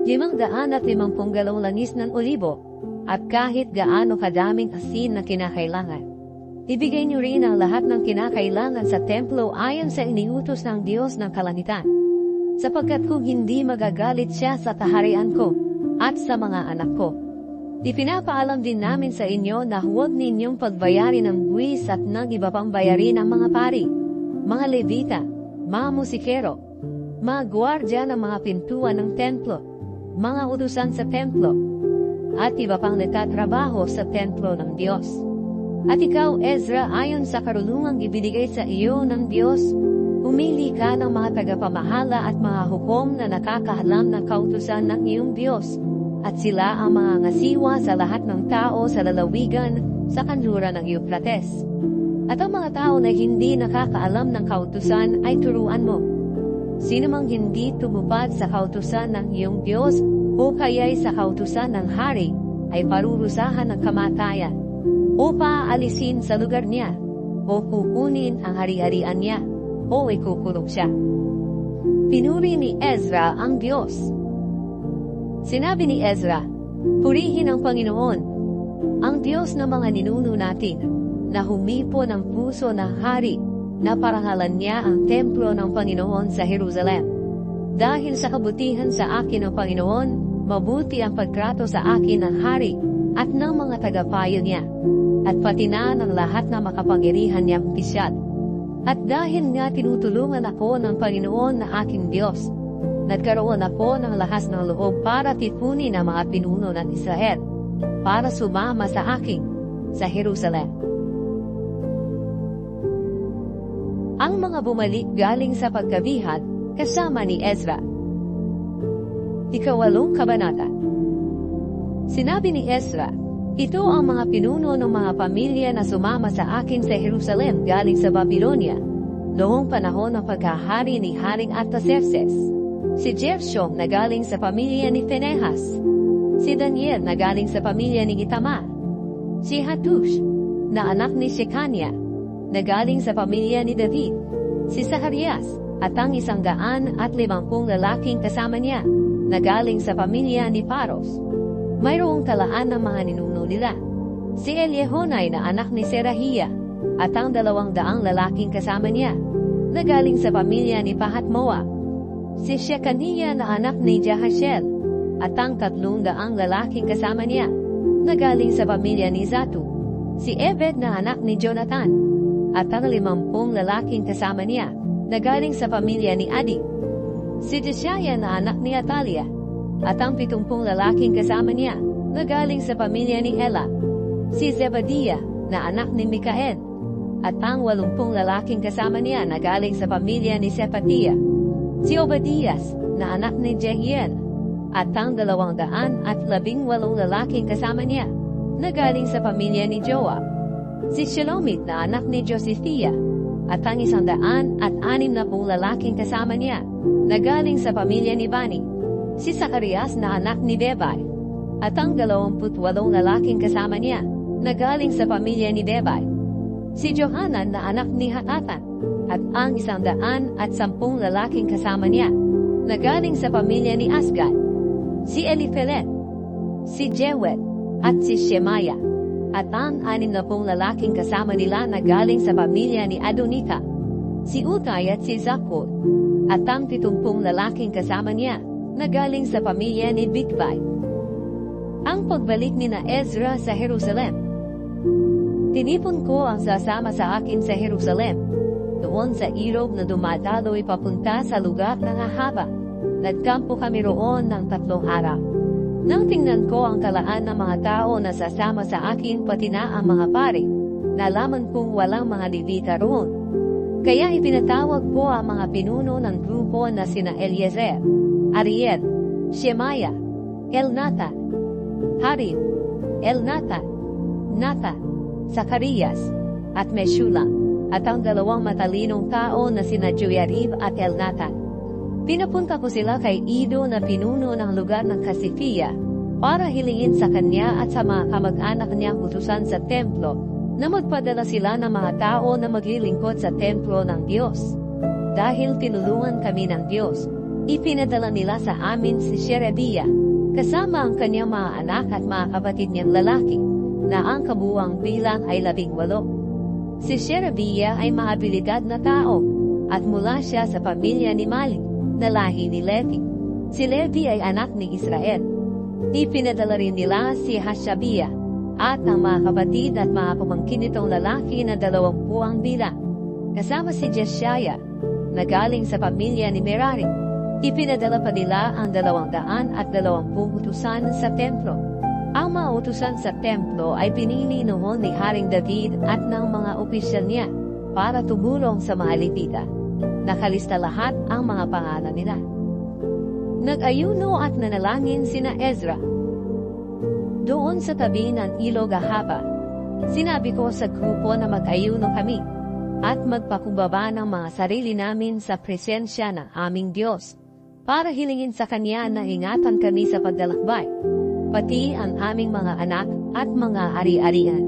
550 galong langis ng olibo, at kahit gaano kadaming asin na kinakailangan. Ibigay niyo rin ang lahat ng kinakailangan sa templo ayon sa iniutos ng Diyos ng kalangitan, sapagkat kung hindi magagalit siya sa kaharian ko at sa mga anak ko. Ipinapaalam din namin sa inyo na huwag ninyong pagbayarin ng buwis at ng iba pang bayarin ng mga pari, mga Levita, mga musikero, mga gwardya ng mga pintuan ng templo, mga utusan sa templo, at iba pang nagtatrabaho sa templo ng Diyos. At ikaw, Ezra, ayon sa karunungang ibinigay sa iyo ng Diyos, umili ka ng mga tagapamahala at mga hukom na nakakaalam ng kautusan ng iyong Diyos, at sila ang mga ngasiwa sa lahat ng tao sa lalawigan sa kanluran ng Euphrates. At ang mga tao na hindi nakakaalam ng kautusan ay turuan mo. Sino mang hindi tumupad sa kautusan ng iyong Diyos o kaya'y sa kautusan ng hari ay parurusahan ng kamatayan, o paalisin sa lugar niya, o kukunin ang hari-harian niya, o ikukulong siya. Pinuri ni Ezra ang Diyos. Sinabi ni Ezra, purihin ang Panginoon, ang Diyos ng mga ninuno natin, na humipo ng puso ng hari, na parangalan niya ang templo ng Panginoon sa Jerusalem. Dahil sa kabutihan sa akin ng Panginoon, mabuti ang pagtrato sa akin ng hari at ng mga tagapayo niya, at pati na ng lahat na makapangyarihan niyang pisyat. At dahil nga tinutulungan ako ng Panginoon na aking Diyos, nagkaroon ako ng lakas ng loob para tipunin ang mga pinuno ng Israel, para sumama sa akin sa Jerusalem. Ang mga bumalik galing sa pagkabihat kasama ni Ezra. 8 Kabanata. Sinabi ni Ezra, ito ang mga pinuno ng mga pamilya na sumama sa akin sa Jerusalem galing sa Babylonia, noong panahon ng pagkahari ni Haring Artaxerxes. Si Gershom na galing sa pamilya ni Phinehas, si Daniel na galing sa pamilya ni Itamar, si Hatush na anak ni Shekania na galing sa pamilya ni David, si Zacarias at ang 150 lalaking kasama niya na galing sa pamilya ni Paros. Mayroong talaan ng mga ninuno nila, si Eliehonai na anak ni Serahia at ang 200 lalaking kasama niya na galing sa pamilya ni Pahat-Moab, si Shekaniah na anak ni Jahasiel at ang 300 lalaking kasama niya na galing sa pamilya ni Zatu, si Ebed na anak ni Jonathan at ang 50 lalaking kasama niya na galing sa pamilya ni Adi, si Jeshaiah na anak ni Atalia at ang 70 lalaking kasama niya na galing sa pamilya ni Ela, si Zebadiah na anak ni Mikael at ang 80 lalaking kasama niya na galing sa pamilya ni Sepatiah, si Obadias na anak ni Jehiel at ang 218 lalaking kasama niya na galing sa pamilya ni Joab, si Shelomit na anak ni Josiphiah at ang 160 lalaking kasama niya na galing sa pamilya ni Bani, si Zacarias na anak ni Bebai at ang 28 lalaking kasama niya na galing sa pamilya ni Bebai, si Johanan na anak ni Hakatan at ang 110 lalaking kasama niya na galing sa pamilya ni Asgad, si Eliphelet, si Jewel at si Shemaiah at ang 60 lalaking kasama nila na galing sa pamilya ni Adonika, si Utai at si Zakur at ang 70 lalaking kasama niya na galing sa pamilya ni Bigvai. Ang pagbalik ni na Ezra sa Jerusalem. Tinipon ko ang sasama sa akin sa Jerusalem, doon sa ilog na dumadaloy papunta sa lugar ng Ahaba. Nagkampo kami roon ng 3 araw. Nang tingnan ko ang kalaan ng mga tao na sasama sa akin pati na ang mga pare, nalaman kong walang mga Levita roon. Kaya ipinatawag ko ang mga pinuno ng grupo na sina Eliezer, Ariel, Shemaiah, Elnatan, Harib, Elnatan, Nathan, Zacarias, at Meshulam, at ang 2 matalinong tao na sina Joyarib at Elnatan. Pinapunta ko sila kay Ido na pinuno ng lugar ng Kasifia para hilingin sa kanya at sa mga kamag-anak niyang utusan sa templo na magpadala sila ng mga tao na maglilingkod sa templo ng Diyos. Dahil tinulungan kami ng Diyos, ipinadala nila sa amin si Sherebiah, kasama ang kanyang mga anak at mga kapatid niyang lalaki, na ang kabuuang bilang ay 18. Si Sherebiah ay maabilidad na tao, at mula siya sa pamilya ni Mali, na lahi ni Levi. Si Levi ay anak ni Israel. Ipinadala rin nila si Hashabiah, at ang mga kapatid at mga pamangkin nitong lalaki na 20 ang bilang. kasama si Jeshaya, na galing sa pamilya ni Merari. Ipinadala pa nila ang 220 utusan sa templo. Ang mga utusan sa templo ay pinili noon ni Haring David at ng mga opisyal niya para tumulong sa mga Levita. Nakalista lahat ang mga pangalan nila. Nag-ayuno at nanalangin sina Ezra. Doon sa tabi ng Ilog Ahava, sinabi ko sa grupo na mag-ayuno kami at magpakumbaba ng mga sarili namin sa presensya ng aming Diyos para hilingin sa Kanya na ingatan kami sa paglalakbay, pati ang aming mga anak at mga ari-arian.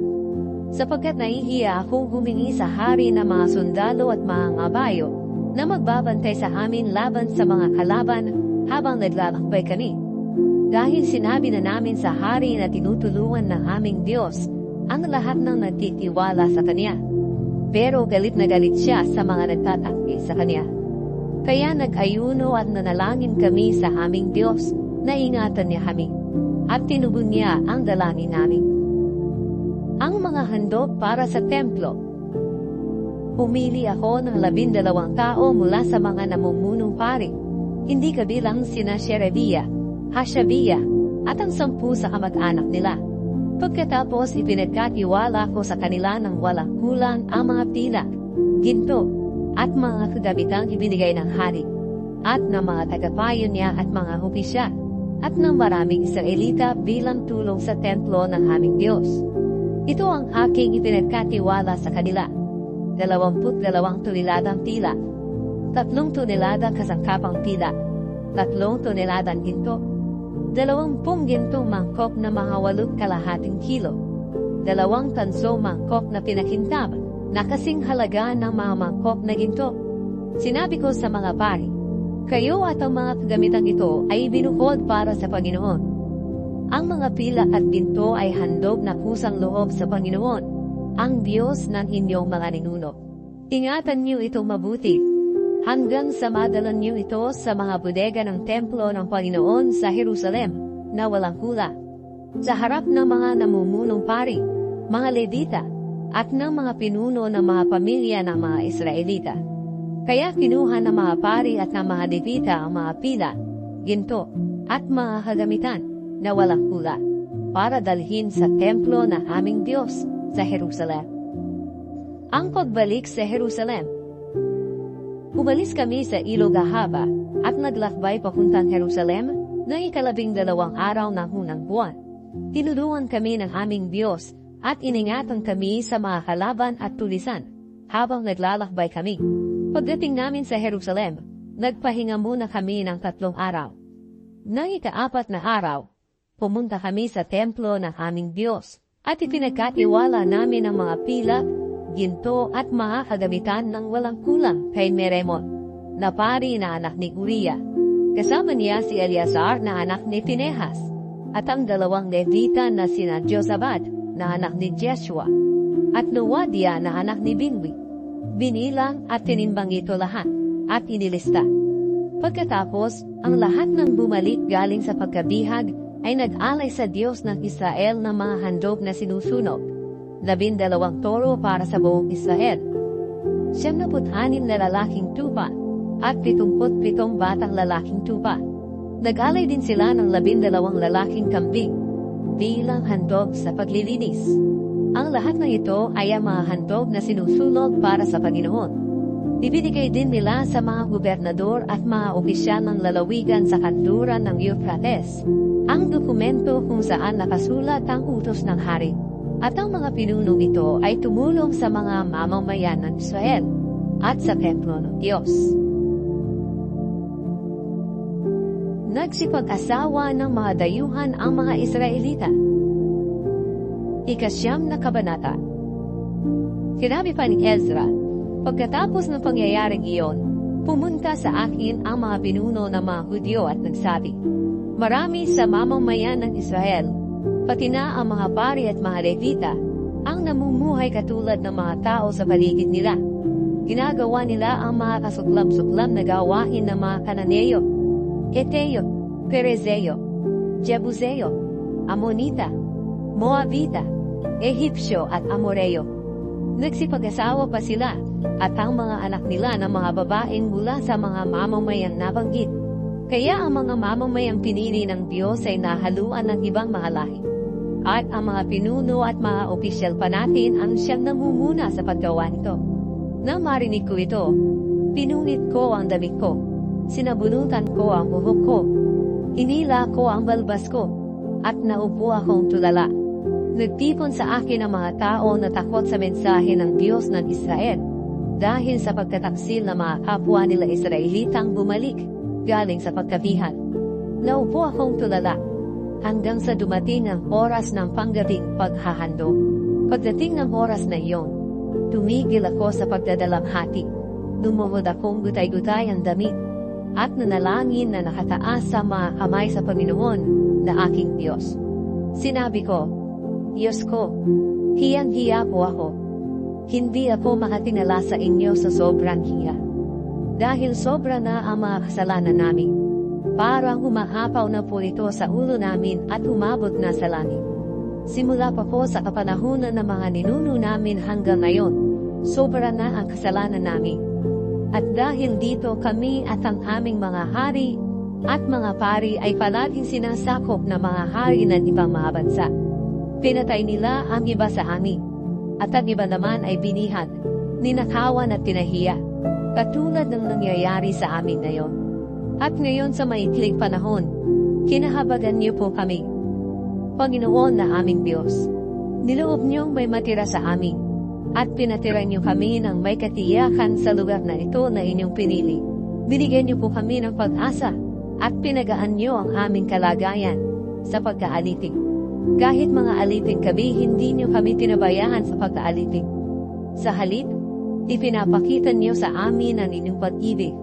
Sapagkat nahihiya akong humingi sa hari ng mga sundalo at mga ngabayo na magbabantay sa amin laban sa mga kalaban habang naglalakbay kami. Dahil sinabi na namin sa hari na tinutulungan ng aming Diyos ang lahat ng nagtitiwala sa Kanya. Pero galit na galit siya sa mga nagtatanggi sa Kanya. Kaya nag-ayuno at nanalangin kami sa aming Diyos na ingatan niya kami at tinugon niya ang dalangin namin. Ang mga handog para sa templo. Pumili ako ng 12 tao mula sa mga namumunong pari, hindi kabilang sina Sherebiah, Hashabiah, at ang 10 sa kamag-anak nila. Pagkatapos ipinagkatiwala ko sa kanila ng walang kulang ang mga pilak, ginto, at mga kagabitang ibinigay ng hari, at ng mga tagapayo niya at mga opisya, at ng maraming Israelita bilang tulong sa templo ng aming Diyos. Ito ang aking ipinagkatiwala sa kanila: 22 toneladang tila, 3 toneladang kasangkapang tila, 3 toneladang ginto, 20 gintong mangkok na mga 8 kilo, 2 tanso mangkok na pinakintab, na kasing halaga ng mga mangkok na ginto. Sinabi ko sa mga pari, kayo at ang mga kagamitang ito ay binukod para sa Panginoon. Ang mga pila at ginto ay handog na kusang loob sa Panginoon, ang Diyos ng inyong mga ninuno. Ingatan niyo ito mabuti, hanggang sa madalan niyo ito sa mga bodega ng templo ng Panginoon sa Jerusalem, na walang hula, sa harap ng mga namumunong pari, mga Levita, at ng mga pinuno ng mga pamilya ng mga Israelita. Kaya kinuha ng mga pari at ng mga Levita ang mga pila, ginto, at mga kagamitan na walang hula para dalhin sa templo ng aming Diyos sa Jerusalem. Ang pagbalik sa Jerusalem. Umalis kami sa Ilog Ahava at naglakbay papuntang Jerusalem ng 12 araw ng unang buwan. Tinulungan kami ng aming Diyos at iningatan kami sa mga kalaban at tulisan habang naglalakbay kami. Pagdating namin sa Jerusalem, nagpahinga muna kami ng 3 araw. Nang ika-4 na araw, pumunta kami sa templo ng aming Diyos at ipinagkatiwala namin ang mga pila, ginto at mga kagamitan ng walang kulang kay Meremot, na pari na anak ni Uriah. Kasama niya si Eleazar na anak ni Pinehas, at ang 2 Levita na sina Jozabad na anak ni Jeshua, at Noadia na anak ni Binwi. Binilang at tinimbang ito lahat, at inilista. Pagkatapos, ang lahat ng bumalik galing sa pagkabihag ay nag-alay sa Diyos ng Israel ng mga handog na sinusunog, 12 toro para sa buong Israel, 76 na lalaking tupa, at 77 batang lalaking tupa. Nag-alay din sila ng 12 lalaking kambing, bilang handog sa paglilinis. Ang lahat ng ito ay ang mga handog na sinusunog para sa Panginoon. Ibinigay din nila sa mga gobernador at mga opisyal ng lalawigan sa kanluran ng Euphrates ang dokumento kung saan nakasulat ang utos ng hari. At ang mga pinunong ito ay tumulong sa mga mamamayan ng Israel at sa templo ng Diyos. Nagsipag-asawa ng mga dayuhan ang mga Israelita. 9 na kabanata. Sinabi pa ni Ezra, pagkatapos ng pangyayaring iyon, pumunta sa akin ang mga pinuno ng mga Hudyo at nagsabi, marami sa mamamayan ng Israel, pati na ang mga pari at mga Levita, ang namumuhay katulad ng mga tao sa paligid nila. Ginagawa nila ang mga kasuklam-suklam na gawain ng mga Kananeo, Heteo, Perezeo, Jebuseo, Amonita, Moabita, Ehipsyo at Amoreo. Nagsipag-asawa pa sila, at ang mga anak nila ng mga babaeng mula sa mga mamamayang nabanggit. Kaya ang mga mamamayang pinili ng Diyos ay nahaluan ng ibang mga lahi. At ang mga pinuno at mga opisyal pa natin ang siyang namumuna sa paggawa nito. Nang marinig ko ito, pinunit ko ang damit ko, sinabunutan ko ang buhok ko, inila ko ang balbas ko, at naupo akong tulala. Nagtipon sa akin ang mga tao na takot sa mensahe ng Diyos ng Israel, dahil sa pagtataksil ng mga kapwa nila Israelitang bumalik, galing sa pagkabihan. Naupo akong tulala, hanggang sa dumating ang oras ng panggabing paghahandog. Pagdating ng oras na iyon, tumigil ako sa pagdadalamhati. Lumuhod akong gutay-gutay ang damit, at nanalangin na nakataas sa mga kamay sa Panginoon na aking Diyos. Sinabi ko, Diyos ko, hiyang-hiya po ako. Hindi ako makatingala sa inyo sa sobrang hiya. Dahil sobra na ang mga kasalanan namin. Parang humahapaw na po ito sa ulo namin at umabot na sa langit. Simula pa po sa kapanahunan ng mga ninuno namin hanggang ngayon, sobra na ang kasalanan namin. At dahil dito kami at ang aming mga hari at mga pari ay palaging sinasakop na mga hari ng ibang mga bansa. Pinatay nila ang iba sa amin, at ang iba naman ay binihan, ninakawan at tinahiya, katulad ng nangyayari sa amin ngayon. At ngayon sa maikling panahon, kinahabagan niyo po kami. Panginoon na aming Diyos, niloob niyong may matira sa amin, at pinatira niyo kami ng may katiyakan sa lugar na ito na inyong pinili. Binigyan niyo po kami ng pag-asa, at pinagaan niyo ang aming kalagayan sa pagkaalipin. Kahit mga alipin kami, hindi niyo kami tinabayaan sa pagkaalipin. Sa halip, ipinapakita niyo sa amin ang inyong pag-ibig,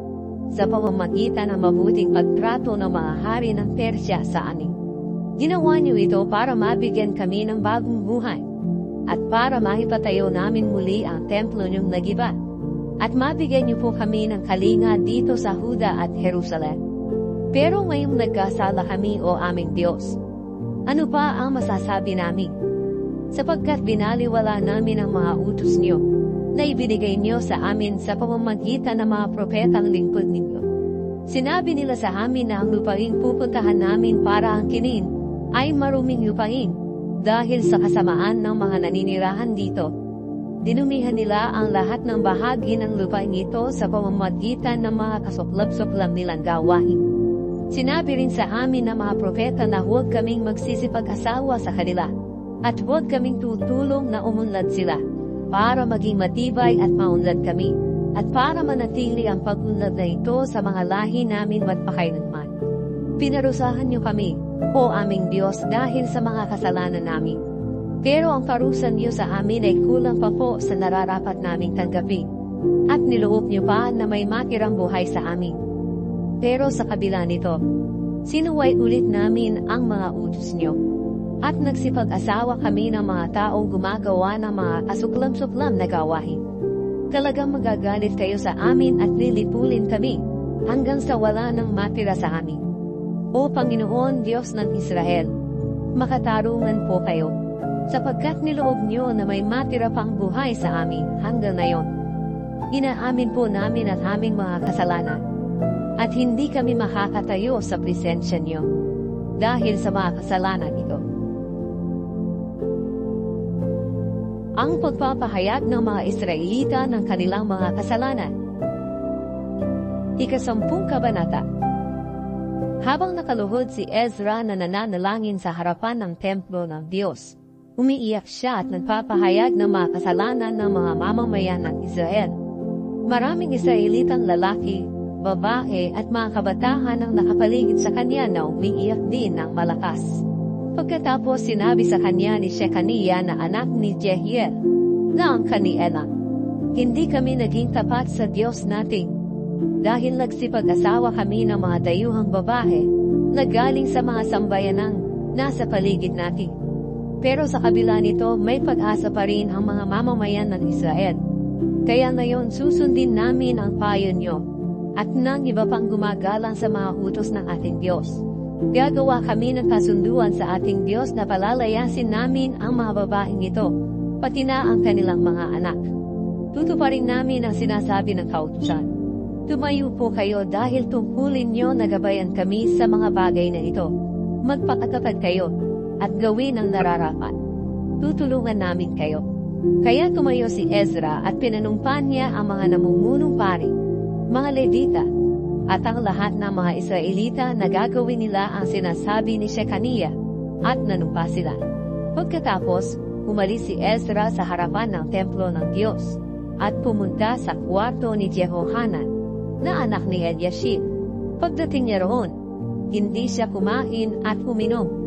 sa pamamagitan ng mabuting pagtrato ng mga hari ng Persya sa amin. Ginawa niyo ito para mabigyan kami ng bagong buhay, at para maipatayo namin muli ang templo niyong nagiba, at mabigyan niyo po kami ng kalinga dito sa Huda at Jerusalem. Pero ngayong nagkasala kami o aming Diyos, ano pa ang masasabi namin? Sapagkat binaliwala namin ang mga utos niyo, na ibinigay niyo sa amin sa pamamagitan ng mga propetang lingkod ninyo. Sinabi nila sa amin na ang lupaing pupuntahan namin para angkinin ay maruming lupain, dahil sa kasamaan ng mga naninirahan dito. Dinumihan nila ang lahat ng bahagi ng lupain ito sa pamamagitan ng mga kasuklap-suklam nilang gawain. Sinabi rin sa amin ng mga propeta na huwag kaming magsisipag-asawa sa kanila, at huwag kaming tutulong na umunlad sila, para maging matibay at maunlad kami, at para manatili ang pag-unlad na ito sa mga lahi namin magpakailanman. Pinarusahan niyo kami, o aming Diyos, dahil sa mga kasalanan namin. Pero ang parusan niyo sa amin ay kulang pa po sa nararapat naming tanggapin, at niloob niyo pa na may matirang buhay sa amin. Pero sa kabila nito, sinuway ulit namin ang mga utos niyo, at nagsipag-asawa kami ng mga taong gumagawa ng mga kasuklam-suklam na gawain. Talagang magagalit kayo sa amin at lilipulin kami, hanggang sa wala nang matira sa amin. O Panginoon Diyos ng Israel, makatarungan po kayo, sapagkat niloob niyo na may matira pang buhay sa amin hanggang ngayon. Inaamin po namin ang aming mga kasalanan, at hindi kami makakatayo sa presensya niyo, dahil sa mga kasalanan ito. Ang pagpapahayag ng mga Israelita ng kanilang mga kasalanan. Ika-10 kabanata. Habang nakaluhod si Ezra na nananalangin sa harapan ng templo ng Diyos, umiiyak siya at nagpapahayag ng mga kasalanan ng mga mamamayan ng Israel. Maraming Israelitang lalaki, babae at mga kabataan ang nakapaligid sa kanya na umiiyak din ng malakas. Pagkatapos sinabi sa kanya ni Shekaniah na anak ni Jehiel, na ang kaniela, hindi kami naging tapat sa Diyos natin, dahil nagsipag-asawa kami ng mga dayuhang babae, na galing sa mga sambayanang nasa paligid natin. Pero sa kabila nito, may pag-asa pa rin ang mga mamamayan ng Israel. Kaya ngayon susundin namin ang payo niyo, at nang iba pang gumagalang sa mga utos ng ating Diyos. Gagawa kami ng kasunduan sa ating Diyos na palalayasin namin ang mga babaeng ito, pati na ang kanilang mga anak. Tutuparin namin ang sinasabi ng kautusan. Tumayo po kayo dahil tungkulin nyo na gabayan kami sa mga bagay na ito. Magpakatapad kayo at gawin ang nararapat. Tutulungan namin kayo. Kaya tumayo si Ezra at pinanumpan niya ang mga namumunong pari, mga Levita, at ang lahat ng mga Israelita na gagawin nila ang sinasabi ni Shekaniah, at nanumpa sila. Pagkatapos, umalis si Ezra sa harapan ng templo ng Diyos, at pumunta sa kwarto ni Jehohanan, na anak ni Eliashib. Pagdating niya roon, hindi siya kumain at uminom,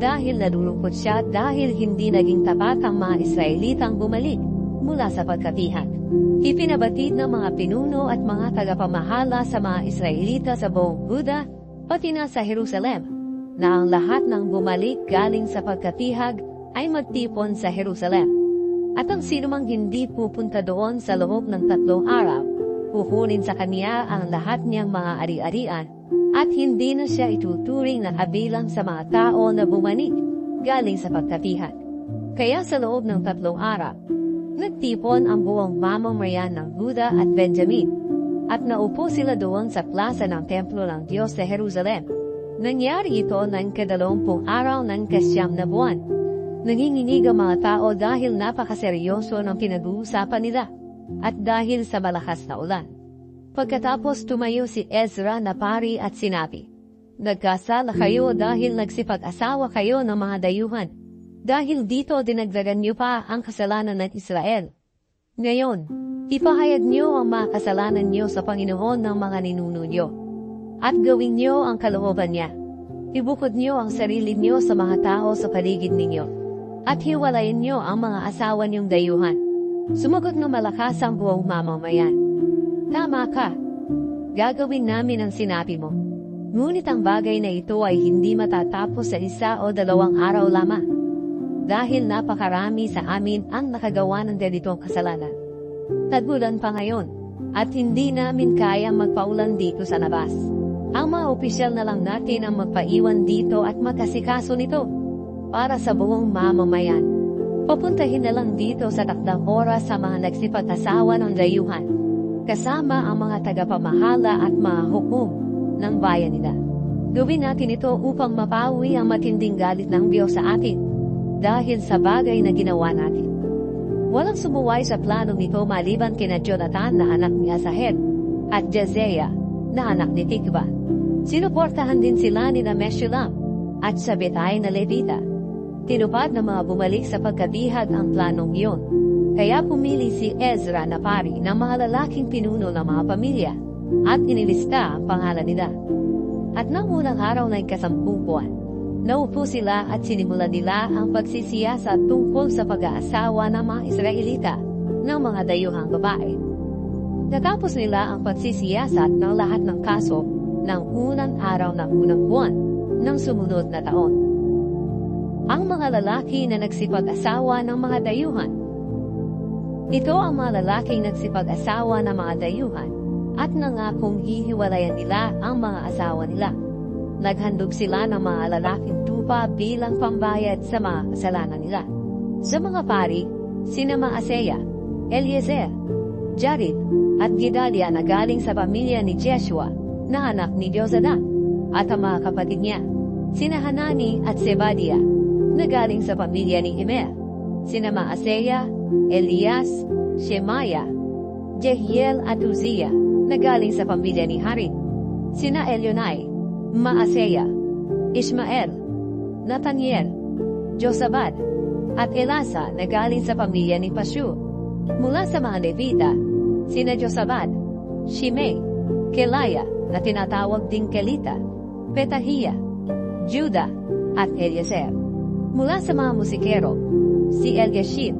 dahil nalulungkot siya dahil hindi naging tapat ang mga Israelitang bumalik mula sa pagkapihak. Ipinabatid ng mga pinuno at mga tagapamahala sa mga Israelita sa buong Huda, pati na sa Jerusalem, na ang lahat ng bumalik galing sa pagkapihag ay magtipon sa Jerusalem. At ang sinumang hindi pupunta doon sa loob ng 3 araw, kukunin sa kanya ang lahat niyang mga ari-arian, at hindi na siya ituturing na kabilang sa mga tao na bumalik galing sa pagkapihag. Kaya sa loob ng 3 araw, nagtipon ang buong mamamayan ng Huda at Benjamin, at naupo sila doon sa plaza ng templo ng Diyos sa Jerusalem. Nangyari ito ng 20 araw ng 9 na buwan. Nanginginig ang mga tao dahil napakaseryoso ng pinag-uusapan nila, at dahil sa malakas na ulan. Pagkatapos tumayo si Ezra na pari at sinabi, "Nagkasala kayo dahil nagsipag-asawa kayo ng mga dayuhan, dahil dito dinagdagan niyo pa ang kasalanan ng Israel. Ngayon, ipahayag niyo ang mga kasalanan niyo sa Panginoon ng mga ninuno niyo, at gawin niyo ang kalooban niya. Ibukod niyo ang sarili niyo sa mga tao sa paligid ninyo, at hiwalayin niyo ang mga asawa niyong dayuhan." Sumagot ng malakas ang buong mamamayan, "Tama ka. Gagawin namin ang sinabi mo. Ngunit ang bagay na ito ay hindi matatapos sa 1 o 2 araw lamang, dahil napakarami sa amin ang nakagawa ng ganitong kasalanan. Tag-ulan pa ngayon, at hindi namin kayang magpaulan dito sa labas. Ang mga opisyal na lang natin ang magpaiwan dito at magkasikaso nito para sa buong mamamayan. Papuntahin na lang dito sa takdang oras sa mga nagsipag-asawa ng dayuhan, kasama ang mga tagapamahala at mga hukom ng bayan nila. Gawin natin ito upang mapawi ang matinding galit ng Diyos sa atin, dahil sa bagay na ginawa natin." Walang sumuway sa planong nito maliban kina Jonathan na anak ni Asahel, at Jezeia na anak ni Tikva. Sinuportahan din sila ni Meshullam at Sabetay na Levita. Tinupad ng mga bumalik sa pagkabihag ang planong iyon. Kaya pumili si Ezra na pari ng mga lalaking pinuno ng mga pamilya, at inilista ang pangalan nila. At nang unang araw ng 10 buwan, naupo sila at sinimulan nila ang pagsisiyasat tungkol sa pag-aasawa ng mga Israelita ng mga dayuhang babae. Natapos nila ang pagsisiyasat ng lahat ng kaso ng unang araw ng unang buwan ng sumunod na taon. Ang mga lalaki na nagsipag-asawa ng mga dayuhan. Ito ang mga lalaking nagsipag-asawa ng mga dayuhan at nangakong hihiwalayan nila ang mga asawa nila. Naghandog sila ng mga lalaking tupa bilang pambayad sa mga kasalanan nila. Sa mga pari, sina Maaseya, Eliezer, Jared, at Gedalia na galing sa pamilya ni Jeshua, na anak ni Jozadak, at ang mga kapatid niya, sina Hanani at Zebadiah, na galing sa pamilya ni Immer, sina Maaseya, Elias, Shemaiah, Jehiel at Uzziah, na galing sa pamilya ni Harim, sina Elionai, Maaseya, Ishmael, Nathaniel, Josabad, at Elasa na galing sa pamilya ni Pashur. Mula sa mga Levita, sina Josabad, Shimei, Kelaya na tinatawag ding Kelita, Petahia, Juda, at Eliezer. Mula sa mga musikero, si Eliashib.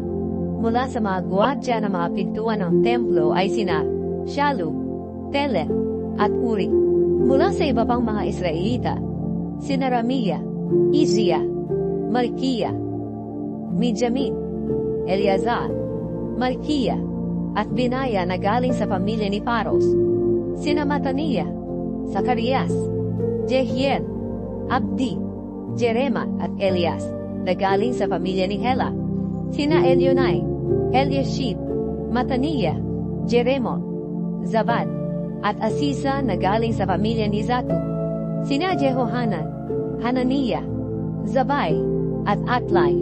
Mula sa mga gwardiya ng mga pintuan ng templo ay sina Shalum, Telem, at Uri. Mula sa iba pang mga Israelita, sina Ramiya, Izia, Malkiya, Mijamin, Eleazar, Malkiya, at Binaya na galing sa pamilya ni Paros, sina Mataniya, Sakarias, Jehiel, Abdi, Jerema at Elias na galing sa pamilya ni Hela, Sina Elionai, Eliashib, Mataniya, Jeremot, Zabad, at Asisa na galing sa pamilya ni Zatu. Sina Jehohanan, Hananiya, Zabay, at Atlay,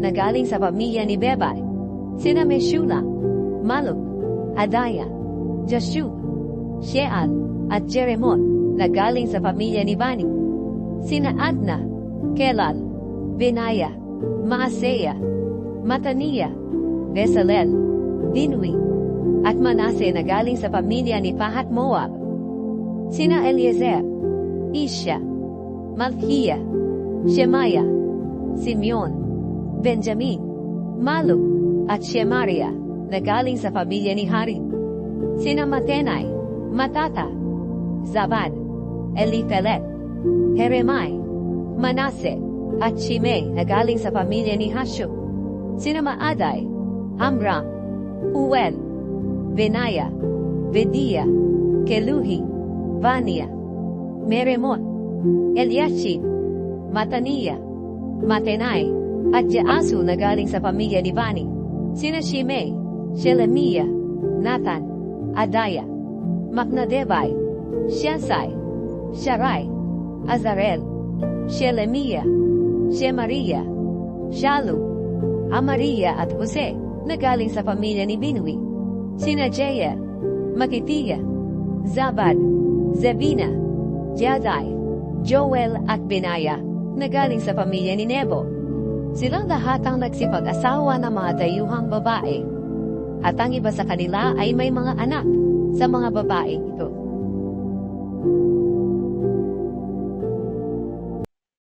na galing sa pamilya ni Bebay. Sina Meshulam, Maluk, Adaya, Jashub, Sheal, at Jeremot, na galing sa pamilya ni Bani. Sina Adna, Kelal, Benaya, Maaseya, Mataniya, Bezalel, Binwi, at Manase na galing sa pamilya ni Pahat Moab. Sina Eliezer, Isha, Malkiya, Shemaya, Simeon, Benjamin, Maluk, at Shemaria na galing sa pamilya ni Harim. Sina Matenai, Matata, Zabad, Elifelet, Jeremai, Manase, at Shimei na galing sa pamilya ni Hashub. Sina Maaday, Amram, Uel, Benaya, Bedia, Keluhi, Vania, Meremot, Eliashib, Mataniya, Matenai, at Jaasu na galing sa pamilya ni Bani. Sina Shimei, Shelemiah, Nathan, Adaya, Maknadebay, Shesai, Sharai, Azarel, Shelemiah, Shemaria, Shalu, Amaria at Jose na galing sa pamilya ni Binui. Sina Jeya, Makitiya, Zabad, Zebina, Jadai, Joel at Benaya na galing sa pamilya ni Nebo. Silang lahat ang nagsipag-asawa ng mga dayuhang babae, at ang iba sa kanila ay may mga anak sa mga babae ito.